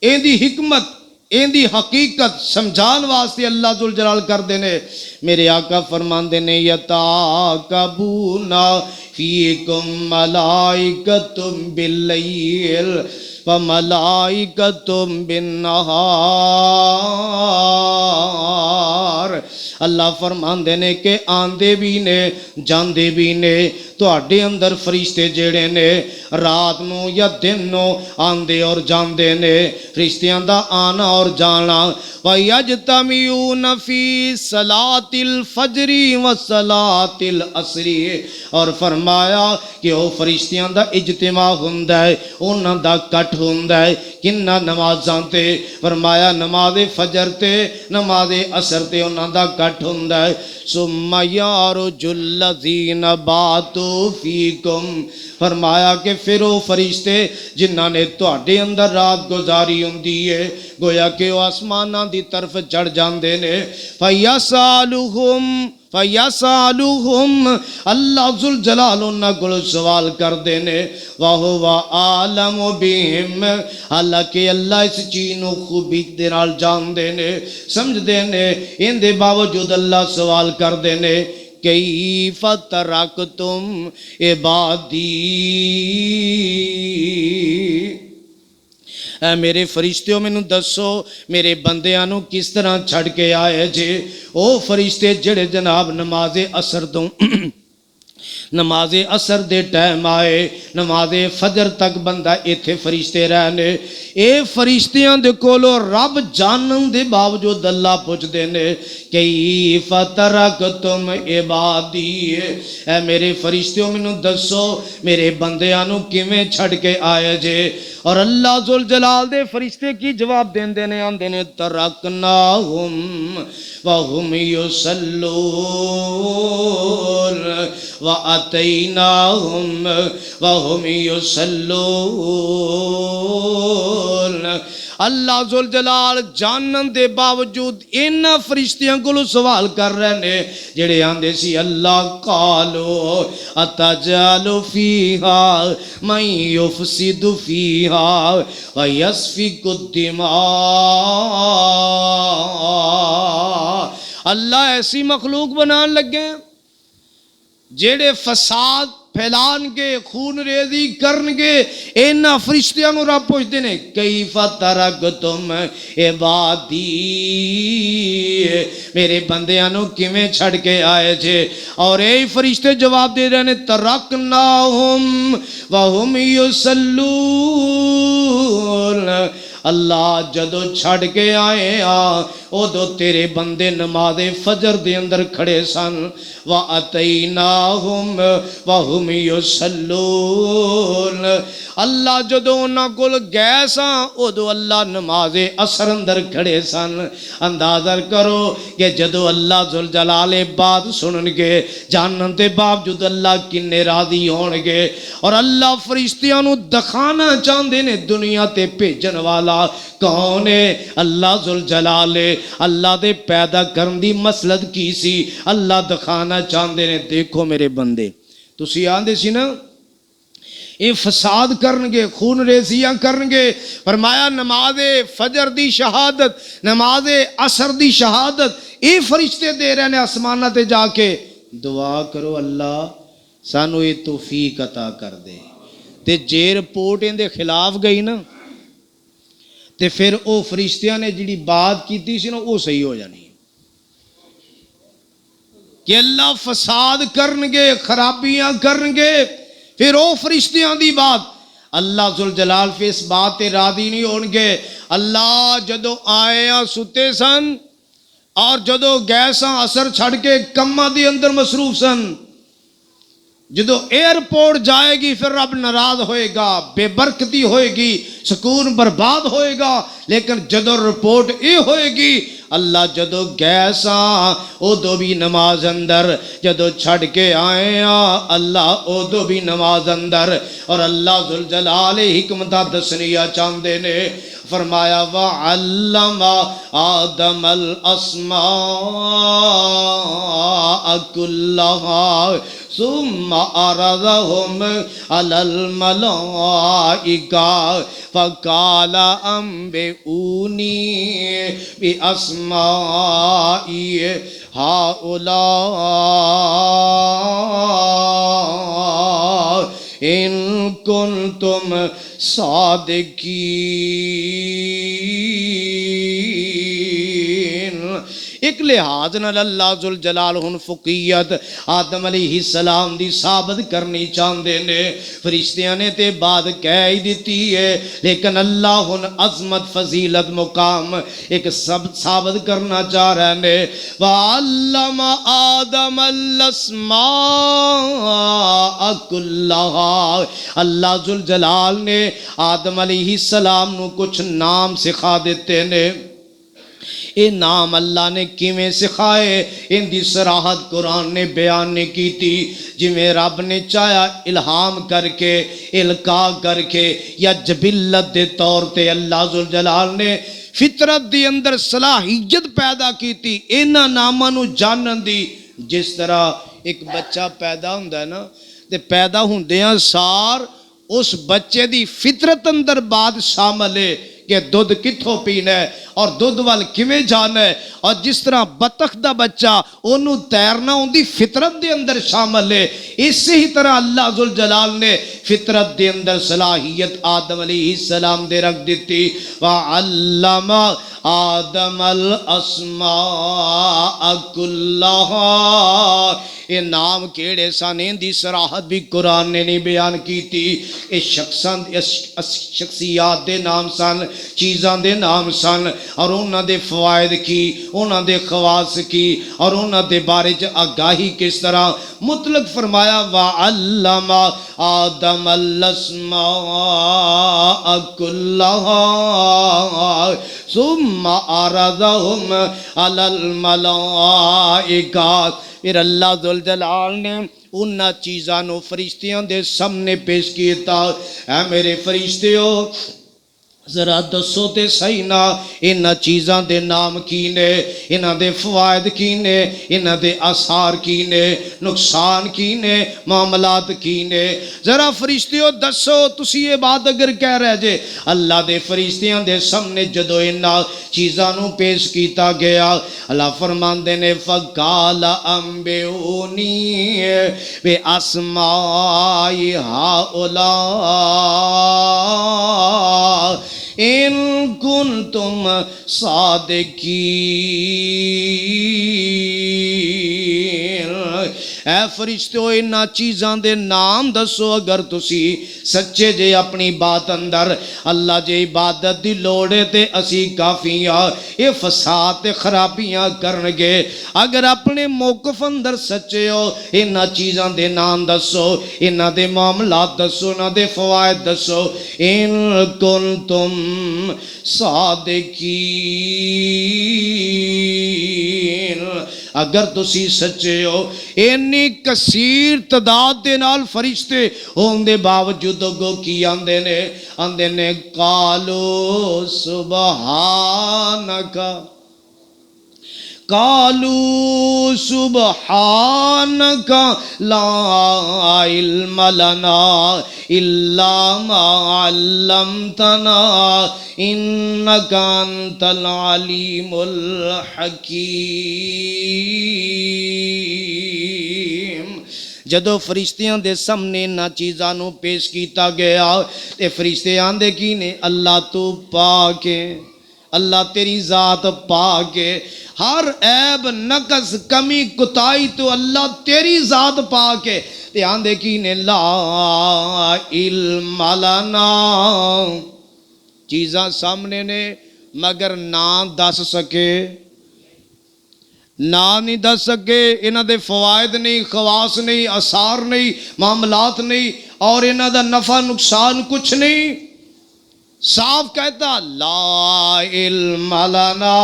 این دی حکمت این دی حقیقت سمجھان واسطے اللہ ذوالجلال کر دینے. میرے آقا فرمان دینے یتعاقبون فیکم ملائکتم باللیل وملائکتم بالنہار. اللہ فرمان دینے کہ آندے بھی نے جاندے بھی نے تواڈے اندر فرشتے جڑے نے رات نو یا دن نو آندے اور جاندے نے. فرشتیاں دا آنا اور جانا وَيَجْتَمِعُونَ فِي صَلَاةِ الْفَجْرِ وَصَلَاةِ الْعَصْرِ. اور فرمایا کہ او فرشتیاں دا اجتماع ہوندا ہے, انہاں دا کٹ ہوندا ہے کنہ نمازاں تے. فرمایا نماز فجر تے نماز عصر تے انہاں دا کٹ ہوندا ہے. ثُمَّ يَعْرُجُ الَّذِينَ بَاتُوا فِيكُمْ. فرمایا کہ پھر وہ فرشتے جنہاں نے تواڈے اندر رات گزاری ہوندی ہے گویا کہ وہ آسماناں دی طرف چڑھ جاندے نے. فَيَسَأَلُهُمْ اللہ ذوالجلال انہاں کول سوال کر دینے. وَهُوَ عَالَمُ بِهِمْ حالانکہ اللہ اس چیز نو خوبی دے نال جان دینے سمجھ دینے. ان دے باوجود اللہ سوال کر دینے کیف ترکتم عبادی. اے میرے فرشتیوں میں دسو میرے بندیاں نو کس طرح چھڑ کے آئے جے. او فرشتے جڑے جناب نماز عصر تو نماز عصر دے ٹائم آئے نماز فجر تک بندہ ایتھے فرشتے رہنے. اے فرشتیاں دے کولو رب جانن دے باوجود اللہ پوچھ دینے کیف ترکتم عبادی. اے میرے فرشتیوں میں دسو میرے بندیاں نو کیویں چھڑ کے آئے جے. اور اللہ ذوالجلال دے فرشتے کی جواب دین دینے آن دینے ترکناہم وہم یصلون وَأَتَيْنَاهُمْ وَهُمْ يُصَلُّونَ. اللہ ذوالجلال جانن دے باوجود ان فرشتیاں کو سوال کر رہے نے جڑے آندے سی اللہ قالو اتجعل فیہا من یفسد فیہا ویسفک الدماء. اللہ ایسی مخلوق بنان لگے جیڑے فساد پھیلان کے خون ریزی کرن کے اینا فرشتیاں نو رب پوچھتے ہیں کیف ترکتم عبادی میرے بندیاں نو کیویں چھڑ کے آئے جے. اور اے فرشتے جواب دے رہے ہیں ترکناہم وہم یصلون. اللہ جدو چھڑ کے آئے او دو تیرے بندے نماز فجر دے اندر کھڑے سن. وَأَتَيْنَاهُمْ وَهُمْ يُصَلُّونَ. اللہ جدو انہاں کول گئے ساں او دو اللہ نماز عصر اندر کھڑے سن. اندازہ کرو کہ جدو اللہ ذوالجلال بات سنن گے جانن دے باوجود اللہ کنے راضی ہون گے. اور اللہ فرشتیاں نو دکھانا چاہندے نے دنیا تے بھیجن والا کون ہے اللہ ذوالجلال. اللہ دے پیدا کرن دی مصلحت کی سی اللہ دکھانا چاہندے نے دیکھو میرے بندے تسی آندے سی نا اے فساد کرنگے خون ریزیاں کرنگے. فرمایا نماز فجر دی شہادت نماز عصر دی شہادت اے فرشتے دے رہے ہیں آسمانہ تے جا کے دعا کرو اللہ سانو اے توفیق عطا کر دے. تے جے رپورٹ ان دے خلاف گئی نا تے پھر او فرشتیاں نے جڑی بات کیتی سی نا او صحیح ہو جانی کہ اللہ فساد کرنگے خرابیاں کرنگے پھر او فرشتیاں دی بات اللہ ذوالجلال پہ اس بات تے راضی نہیں ہونگے. اللہ جدو آئے ستے سن اور جدو گئے سن اثر چھڑ کے کمہ دی اندر مصروف سن. جدو ایئرپورٹ جائے گی پھر رب ناراض ہوئے گا بے برکتی ہوئے گی سکون برباد ہوئے گا. لیکن جدو رپورٹ اے ہوئے گی اللہ جدو گئے ساں ادو بھی نماز اندر، جدو چھڑ کے آئے ہاں اللہ ادو بھی نماز اندر۔ اور اللہ ذوالجلال حکمتہ دسنیا چاہتے نے، فرمایا وَعَلَّمَ آدَمَ الْأَسْمَاءَ كُلَّهَا ثُمَّ عَرَضَهُمْ عَلَى الْمَلَائِكَةِ فَقَالَ أَنبِئُونِي بِأَسْمَاءِ هَؤُلَاءِ إِن كُنتُمْ صادقین۔ ایک لحاظ نال اللہ ذوالجلال ہن فقیت آدم علیہ السلام دی ثابت کرنی چاہندے نے، فرشتیاں نے تے بعد کہہ ہی دیتی ہے، لیکن اللہ ہن عظمت فضیلت مقام ایک سب ثابت کرنا چاہ رہے نے۔ وَعَلَّمَ آدَمَ الْأَسْمَاءَ كُلَّهَا، اللہ ذوالجلال نے آدم علیہ السلام نو کچھ نام سکھا دیتے نے۔ اے نام اللہ نے کیویں سکھائے، ان دی صراحت قرآن نے بیان نہیں کی تھی، جویں رب نے چاہیا الہام کر کے، القاء کر کے، یا جبلت دے طور تے اللہ ذوالجلال نے فطرت دی اندر صلاحیت پیدا کی تھی انہاں ناماں نو جانن دی۔ جس طرح ایک بچہ پیدا ہوندا ہے نا، تے پیدا ہوندیاں سار اس بچے دی فطرت اندر بات شامل ہے کہ دودھ کتھوں پینا ہے اور دودھ وال کیویں جانا ہے، اور جس طرح بطخ دا بچہ انہوں تیرنا ان دی فطرت دے اندر شامل ہے، اسی ہی طرح اللہ ذوالجلال نے فطرت دے اندر صلاحیت آدم علیہ السلام دے رکھ دیتی۔ وَعَلَّمَ آدم الْأَسْمَاءَ كُلَّهَا، یہ نام کیڑے سانے دی صراحت بھی قرآن نے نہیں بیان کی تھی۔ یہ شخصیات دے نام سن، چیزاں دے نام سن، اور انہاں دے فوائد کی، انہاں دے خواص کی، اور انہاں دے بارے آگاہی کس طرح مطلق فرمایا وَعَلَّمَ آدَمَ الْأَسْمَاءَ كُلَّهَا ثُمَّ عَرَضَهُمْ عَلَى الْمَلَائِكَةِ، پھر اللہ ذوالجلال نے انہاں چیزاں نو فرشتیاں دے سامنے پیش کیتا، اے میرے فرشتیو ذرا دسو تے صحیح نا انہاں چیزاں دے نام کی نے، انہاں دے فوائد کی نے، انہاں دے آثار کی نے، نقصان کی نے، معاملات کی نے، ذرا فرشتیوں دسو تسی یہ بات اگر کہہ رہے جے۔ اللہ دے فرشتیاں دے سامنے جدو انہاں چیزاں نو پیش کیتا گیا، اللہ فرماندے نے فَقَالَ أَنبِئُونِي بِأَسْمَاءِ هَؤُلَاءِ إِن كُنتُمْ صادقین۔ اے فرشتو انہاں چیزاں دے نام دسو اگر تسی سچے جے اپنی بات اندر، اللہ جے عبادت دی لوڑے تے اسی کافیاں، یہ فساد تے خرابیاں کرنگے، اگر اپنے موقف اندر سچے ہو انہاں چیزاں دے نام دسو، انہاں دے معاملات دسو، انہاں دے فوائد دسو۔ ان کنتم صادقین، اگر تسی سچے ہو۔ اینی کثیر تعداد دے نال فرشتے ہون دے باوجود گو کی آندے نے قالو سبحانکا، قالوا سبحانك لا علم لنا إلا ما علمتنا إنك أنت العليم الحكيم۔ جدو فرشتیاں دے سامنے نہ چیزاں نو پیش کیتا گیا تے فرشتے آندے کی نے اللہ تو پاک ہے، اللہ تیری ذات پاک ہے، ہر عیب نقص کمی کوتاہی تو اللہ تیری ذات پاک ہے، تے آندے کی نے لا علم لنا، چیزاں سامنے نے مگر نہ دس سکے، نہ نہیں دس سکے، انہاں دے فوائد نہیں، خواص نہیں، اثار نہیں، معاملات نہیں، اور انہاں دا نفع نقصان کچھ نہیں، صاف کہتا لا علم لنا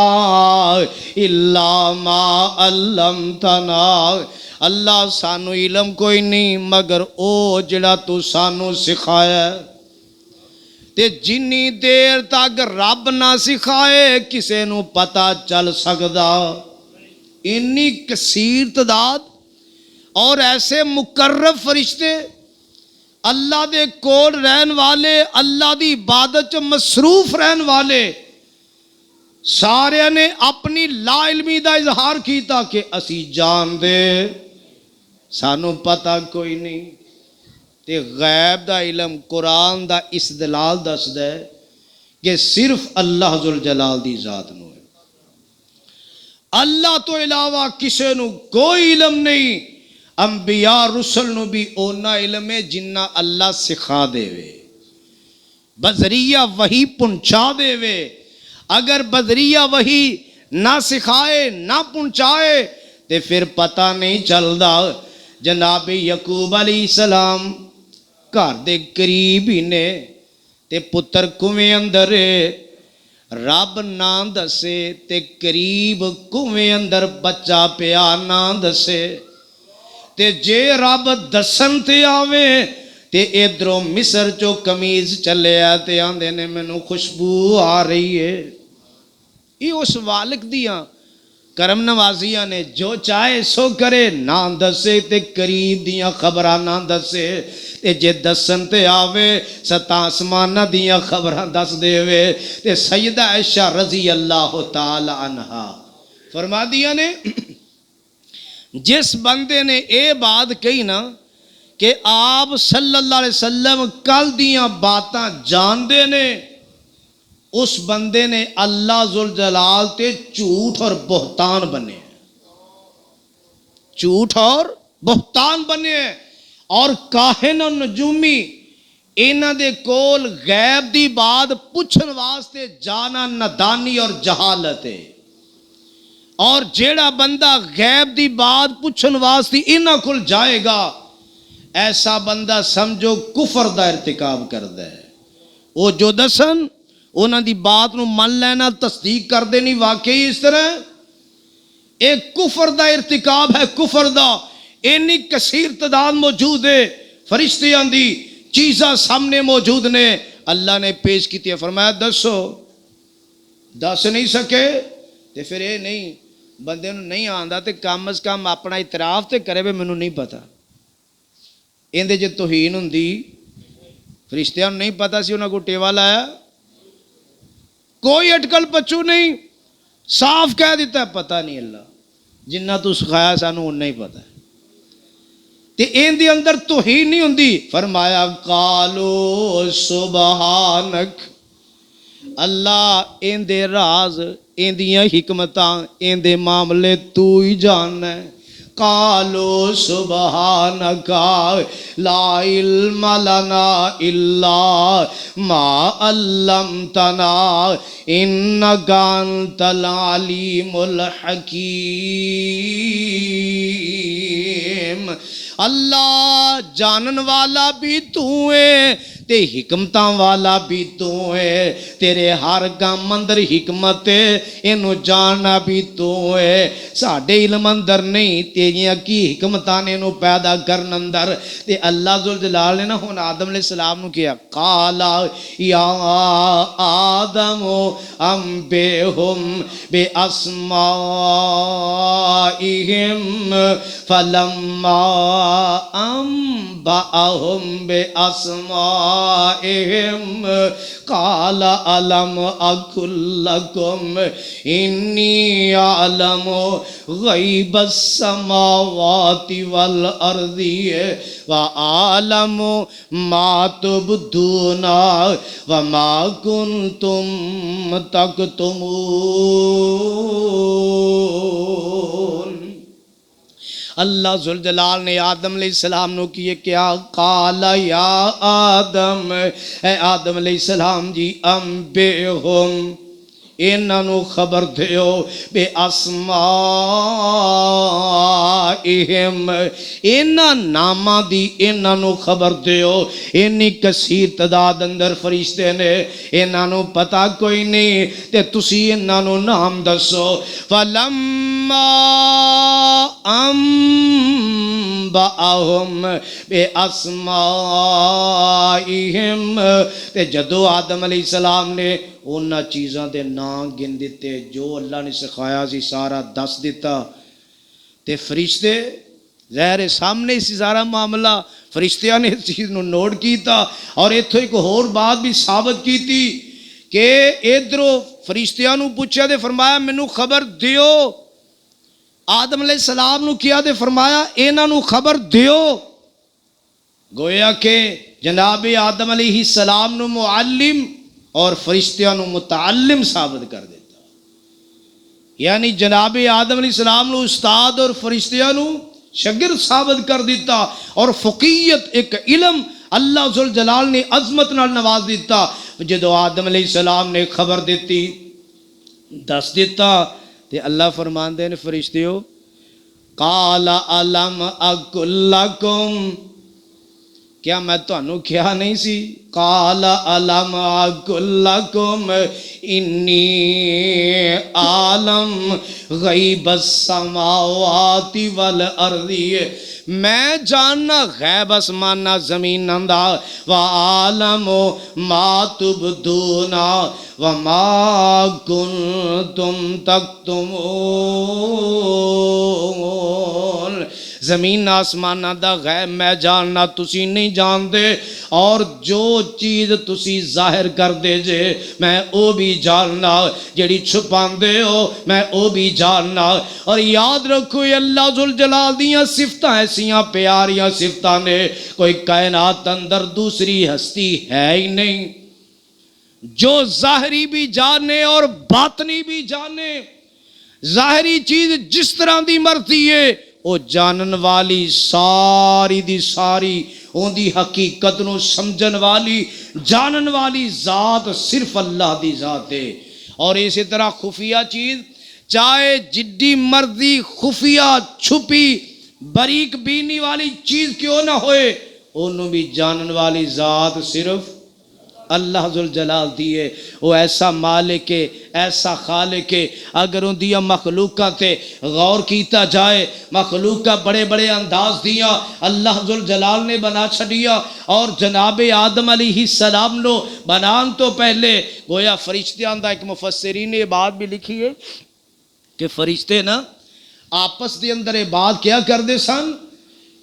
الا ما علمتنا، اللہ سانو علم کوئی نہیں مگر او جڑا تو سانو سکھایا ہے۔ تے جنی دیر تک رب نہ سکھائے کسے نو پتہ چل سکدا۔ انی کثیر تعداد اور ایسے مقرب فرشتے، اللہ دے کول رہن والے، اللہ دی عبادت مصروف رہن والے، سارے نے اپنی لا علمی دا اظہار کیتا کہ اسی جان دے سانو پتہ کوئی نہیں۔ تے غیب دا علم قرآن دا استدلال دسدا ہے کہ صرف اللہ ذوالجلال دی ذات نو ہے، اللہ تو علاوہ کسے نو کوئی علم نہیں۔ انبیاء رسل نو بھی اونا علم ہے جنہ اللہ سکھا دے وے، بذریعہ وحی پہنچا دے وے۔ اگر بذریعہ وحی نہ سکھائے نہ پہنچائے تے پھر پتہ نہیں چلدا۔ جناب یعقوب علیہ السلام گھر دے قریب ہی نے تے پتر کنویں اندر رب نہ دسے تے قریب کنویں اندر بچہ پیا نہ دسے تے جے رب دسن تے آوے تے ادھروں مصر چو کمیز چلے تے آندے نے مینوں خوشبو آ رہی ہے۔ یہ اس والک دیاں کرم نوازیاں نے جو چاہے سو کرے، نہ دسے تے قریب دیاں خبراں نہ دسے تے جے دسن تے آوے ستا آسمانہ دیاں خبراں دس دے وے۔ تے سیدہ عائشہ رضی اللہ تعالی عنہا فرما دیا نے جس بندے نے اے بات کہی نا کہ آپ صلی اللہ علیہ وسلم کل دیاں باتاں جان دے نے، اس بندے نے اللہ ذوالجلال تے جھوٹ اور بہتان بنے، جھوٹ اور بہتان بنے۔ اور کاہن و نجومی انہاں دے کول غیب دی بات پوچھن واسطے جانا نادانی اور جہالت ہے۔ اور جیڑا بندہ غیب دی بات پوچھن واسطے انہاں کول جائے گا ایسا بندہ سمجھو کفر دا ارتکاب کردا ہے۔ وہ جو دسن انہاں دی بات نو من لینا، تصدیق کر دینی، واقعی اس طرح ایک کفر دا ارتکاب ہے، کفر دا۔ اینی کثیر تعداد موجود ہے، فرشتیاں دی چیزاں سامنے موجود نے، اللہ نے پیش کی تھی، فرمایا دسو، دس نہیں سکے تے پھر اے نہیں بندے نو نہیں آندا تے کم از کم اپنا اعتراف تے کرے بھی مینوں نہیں پتا۔ ایندے جے توہین ہوندی فرشتیاں نوں نہیں پتا سی انہاں کو ٹیوا لایا، کوئی اٹکل پچو نہیں، صاف کہہ دیتا ہے پتہ نہیں اللہ، جنہ تو سکھایا سانوں انہاں ہی پتا ہے۔ تے این دے اندر توہین نہیں ہوندی، فرمایا قالو سبحانک، اللہ این دے راز، این دیاں حکمتاں، این دے معاملے تو ہی جاننا ہے۔ قالو سبحانک لا علم لنا الا ما علمتنا انک انت العلیم الحکیم۔ اللہ جانن والا بھی تو ہے تے حکمتاں والا بھی تو ہے، تیرے ہر کام اندر حکمت ہے، اینو جاننا بھی تو ہے، ساڈے علم اندر نہیں، تیریاں کی حکمتاں نے اینو پیدا کرن اندر۔ تے اللہ ذوالجلال نے نا ہن آدم علیہ السلام نو کیا، قال یا آدم انبئہم باسمائہم فلما انبأہم باسمائہم قال الم اقل لکم انی اعلم غیب السماوات والارض وَأَعْلَمُ مَا تُبْدُونَ وَمَا كُنْتُمْ تَكْتُمُونَ۔ اللہ ذوالجلال نے آدم علیہ السلام نو کیے کیا، قال یا آدم، اے آدم علیہ السلام جی، انبئہم، انہاں نو خبر دیو بے اسمائہم انہاں ناماں دی انہاں نو خبر دیو انی کثیر تعداد اندر فرشتے نے انہاں نو پتہ کوئی نہیں تے تسی انہاں نو نام دسو فلما انبأہم بے اسمائہم تے جدو آدم علیہ السلام نے انہاں چیزاں دے نام گن دیتے جو اللہ نے سکھایا سی سارا دس دیتا تے فرشتے ظاہر سامنے سی سارا معاملہ فرشتیاں نے اس چیز نو نوٹ کیتا اور ایتھوں ایک اور بات بھی ثابت کیتی کہ ادھروں فرشتیاں نو پوچھا تے فرمایا مینوں خبر دیو آدم علیہ السلام نو کیا تے فرمایا انہاں نو خبر دیو گویا کہ جناب آدم علیہ السلام نو معلم اور فرشتیاں نو متعلم ثابت کر دیتا یعنی جناب آدم علیہ السلام نو استاد اور فرشتیاں نو شاگرد ثابت کر دیتا اور فقیت ایک علم اللہ ذوالجلال نے عظمت نال نواز دیتا جدو آدم علیہ السلام نے خبر دیتی دس دیتا تے اللہ فرماندے نے فرشتیو قال الم اقل لکم کیا میں تانوں کیا نہیں سی قال الم اقل لکم انی عالم غیب السماوات والارض میں جاننا غیب اسمانہ زمین نندا وعالم ما تبدون وما کنتم تکتمون زمین آسمانہ دا غیب میں جاننا تسی نہیں جان دے اور جو چیز تسی ظاہر کر دے جے میں او بھی جاننا جڑی چھپان دے ہو میں او بھی جاننا اور یاد رکھو یہ اللہ ذوالجلال دیاں صفتاں ایسیاں پیاریاں صفتاں نے کوئی کائنات اندر دوسری ہستی ہے ہی نہیں جو ظاہری بھی جانے اور باطنی بھی جانے ظاہری چیز جس طرح دی مرضی ہے وہ جانن والی ساری دی ساری اون دی حقیقت نو سمجھن والی جانن والی ذات صرف اللہ دی ذات ہے اور اسی طرح خفیہ چیز چاہے جڈی مرضی خفیہ چھپی باریک بینی والی چیز کیوں نہ ہوئے انہوں بھی جانن والی ذات صرف اللہ ذوالجلال دیئے وہ ایسا مالک ہے ایسا خالق ہے اگر ان دیا مخلوقہ تے غور کیتا جائے مخلوقہ بڑے بڑے انداز دیا اللہ ذوالجلال نے بنا چھڑیا اور جناب آدم علیہ السلام نو بنان تو پہلے گویا فرشتیاں دا ایک مفسرین نے بات بھی لکھی ہے کہ فرشتے نا آپس دے اندر بات کیا کر دے سن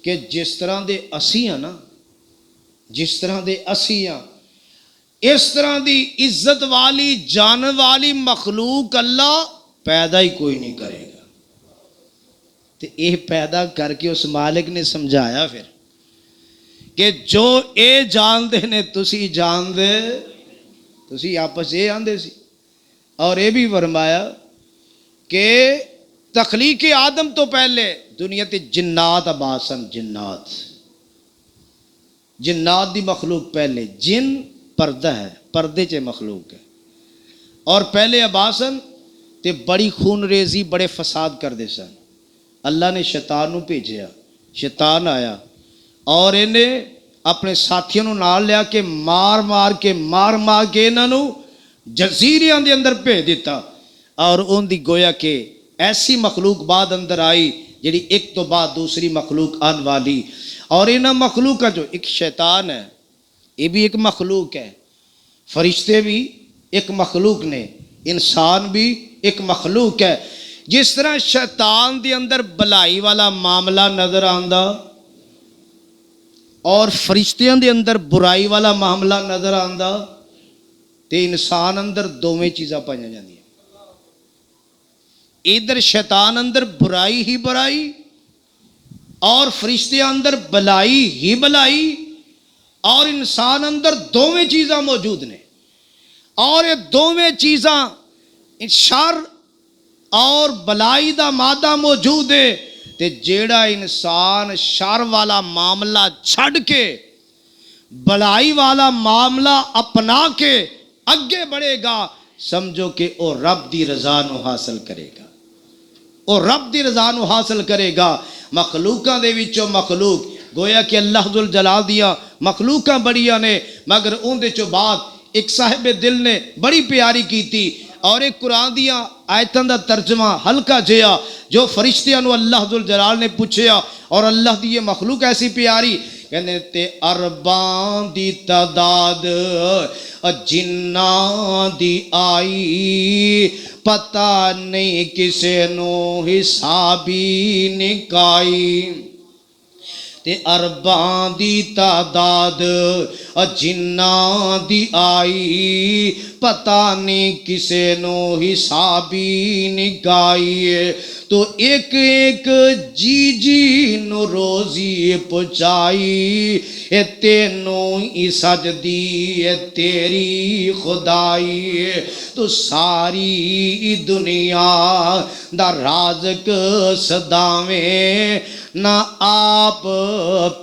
کہ جس طرح دے اسیاں نا جس طرح دے اسیاں اس طرح دی عزت والی جان والی مخلوق اللہ پیدا ہی کوئی نہیں کرے گا تو یہ پیدا کر کے اس مالک نے سمجھایا پھر کہ جو اے جان دے نے تسی جان دے تسی آپس یہ آندے سی اور یہ بھی فرمایا کہ تخلیق آدم تو پہلے دنیا تے جنات آباسن جنات دی مخلوق پہلے جن پردہ ہے پردے چے مخلوق ہے اور پہلے عباسن تے بڑی خون ریزی بڑے فساد کر دے سن اللہ نے شیطان نو بھیجیا شیطان آیا اور انہیں اپنے ساتھیوں نو نال لیا کہ مار مار کے انہاں نو جزیریاں دے اندر بھیج دیتا اور ان دی گویا کہ ایسی مخلوق بعد اندر آئی جڑی ایک تو بعد دوسری مخلوق آن والی اور انہاں مخلوق کا جو ایک شیطان ہے یہ بھی ایک مخلوق ہے فرشتے بھی ایک مخلوق نے انسان بھی ایک مخلوق ہے جس طرح شیطان دے اندر بلائی والا معاملہ نظر آندا اور فرشتیاں دے اندر برائی والا معاملہ نظر آندا تے انسان اندر دوویں چیزاں پائیاں جاندیاں ادھر شیطان اندر برائی ہی برائی اور فرشتیاں اندر بلائی ہی بلائی اور انسان اندر دوویں چیزاں موجود نے اور یہ دوویں چیزاں شر اور بلائی دا مادہ موجود ہے تے جیڑا انسان شر والا معاملہ چھڑ کے بلائی والا معاملہ اپنا کے اگے بڑھے گا سمجھو کہ او رب دی رضا نو حاصل کرے گا، او رب دی رضا نو حاصل کرے گا۔ مخلوقاں دے وچوں مخلوق گویا کہ اللہ ذوالجلال دیا مخلوقاں بڑیاں نے، مگر اون دے چوں بعد ایک صاحب دل نے بڑی پیاری کیتی اور ایک قرآن دیا آیتاں دا ترجمہ ہلکا جیا جو فرشتیاں نو اللہ ذوالجلال نے پوچھیا، اور اللہ دی یہ مخلوق ایسی پیاری کہنے تے ارباں دی تعداد جناں دی آئی، پتہ نہیں کسے نو حسابی نکائی۔ تے ارباں دی تعداد جناں دی آئی، پتہ نہیں کسے نو حسابی نکائی۔ تو ایک ایک جی جی نو روزی پہنچائی، اے تینوں ہی سجدی اے تیری خدائی۔ تو ساری دنیا دا رازق صداویں، نہ آپ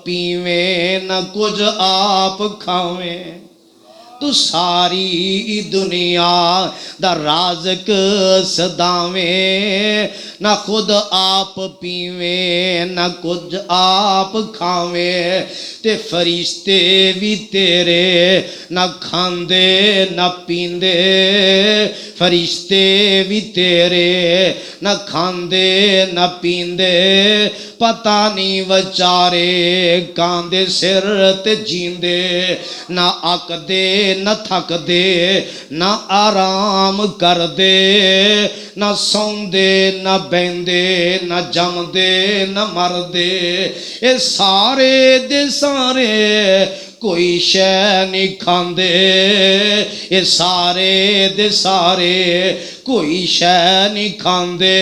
پیویں نہ کچھ آپ کھاویں۔ تو ساری دنیا دا رازق صداویں، نہ خود آپ پیویں نہ کچھ آپ کھاویں۔ تے فرشتے بھی تیرے نہ کھاندے نہ پیندے، فرشتے بھی تیرے نہ کھاندے نہ پیندے، پتہ نہیں وچارے کاندے سر تے جیندے، نہ اک دے نہ تھک دے نہ آرام کر دے، نہ سوندے نہ بیندے نہ جم دے نہ مر دے۔ اے سارے دے سارے کوئی شے نہیں کھاندے، اے سارے دے سارے کوئی شے نہیں کھاندے،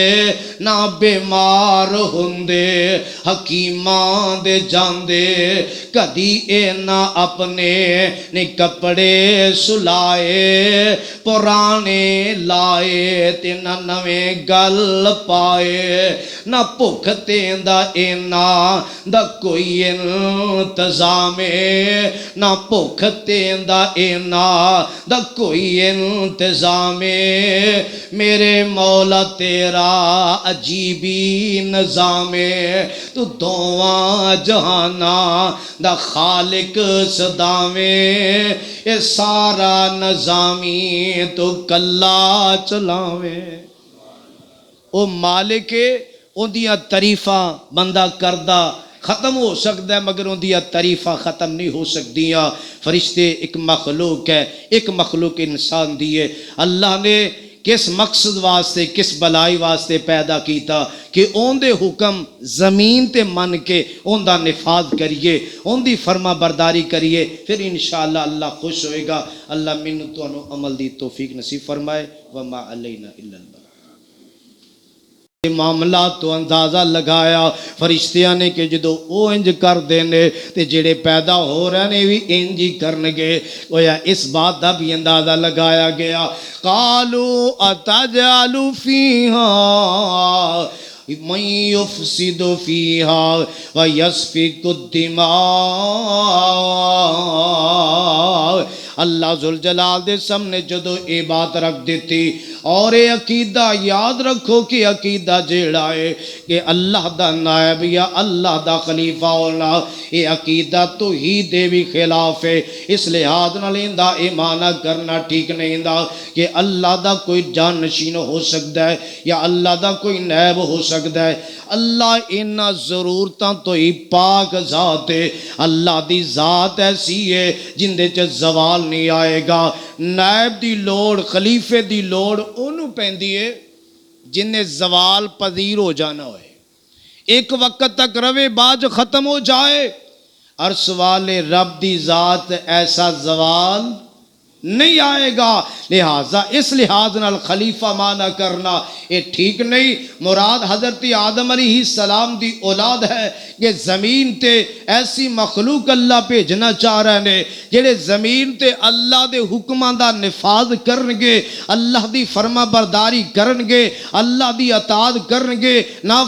نہ بیمار ہوندے حکیماں دے جاندے، کدی اے نہ اپنے نے کپڑے سلائے، پرانے لائے تے نہ نویں گل پائے، نہ بھوک تیندا اینا دا کوئی انتظام، نہ بھوک تیندا اینا دا کوئی انتظام۔ میرے مولا تیرا عجیبی نظام، تو دوواں جہاناں دا خالق صداویں، اے سارا نظامی تو کلا چلاویں۔ او مالک اون دیاں تعریفاں بندہ کردہ ختم ہو سکتا ہے، مگر ان دیا تعریفاں ختم نہیں ہو سکتیاں۔ فرشتے ایک مخلوق ہے، ایک مخلوق انسان دیے اللہ نے کس مقصد واسطے کس بلائی واسطے پیدا کیتا کہ اون دے حکم زمین تے من کے اون دا نفاذ کریے، اون دی فرما برداری کریے، پھر انشاءاللہ اللہ خوش ہوئے گا۔ اللہ منو تو انو عمل دی توفیق نصیب فرمائے۔ وما علینا الا البلاغ۔ معاملہ تو اندازہ لگایا فرشتیاں نے کہ جدو او انج کر دینے تے جڑے پیدا ہو رہے نے بھی انج ہی کرنگے، گویا اس بات دا بھی اندازہ لگایا گیا۔ قالوا اتجعل فیہا من یفسد فیہا ویسفک الدماء۔ اللہ ذوالجلال دے سامنے جدو اے بات رکھ دیتی، اور اے عقیدہ یاد رکھو کہ عقیدہ جیڑا ہے کہ اللہ دا نائب یا اللہ دا خلیفہ ہونا، اے عقیدہ تو ہی دے بھی خلاف ہے۔ اس لحاظ نہ لیندہ اے معنی کرنا ٹھیک نہیں دا کہ اللہ دا کوئی جانشین ہو سکتا ہے یا اللہ دا کوئی نائب ہو سکتا ہے۔ اللہ انہاں ضرورتاں تو ہی پاک ذات ہے۔ اللہ دی ذات ایسی ہے جن دے چ زوال نہیں آئے گا۔ نائب دی لوڑ خلیفے دی لوڑ انہوں پیندی ہے جن نے زوال پذیر ہو جانا ہوئے، ایک وقت تک روے باج ختم ہو جائے۔ عرش والے رب دی ذات ایسا زوال نہیں آئے گا، لہٰذا اس لحاظ نال خلیفہ معنی کرنا یہ ٹھیک نہیں۔ مراد حضرت آدم علیہ السلام دی اولاد ہے کہ زمین تے ایسی مخلوق اللہ بھیجنا چاہ رہے نے جڑے زمین تے اللہ دے حکماں دا نفاذ کرنگے، اللہ دی فرما برداری کرنگے، اللہ دی اطاعت کرنگے، نہ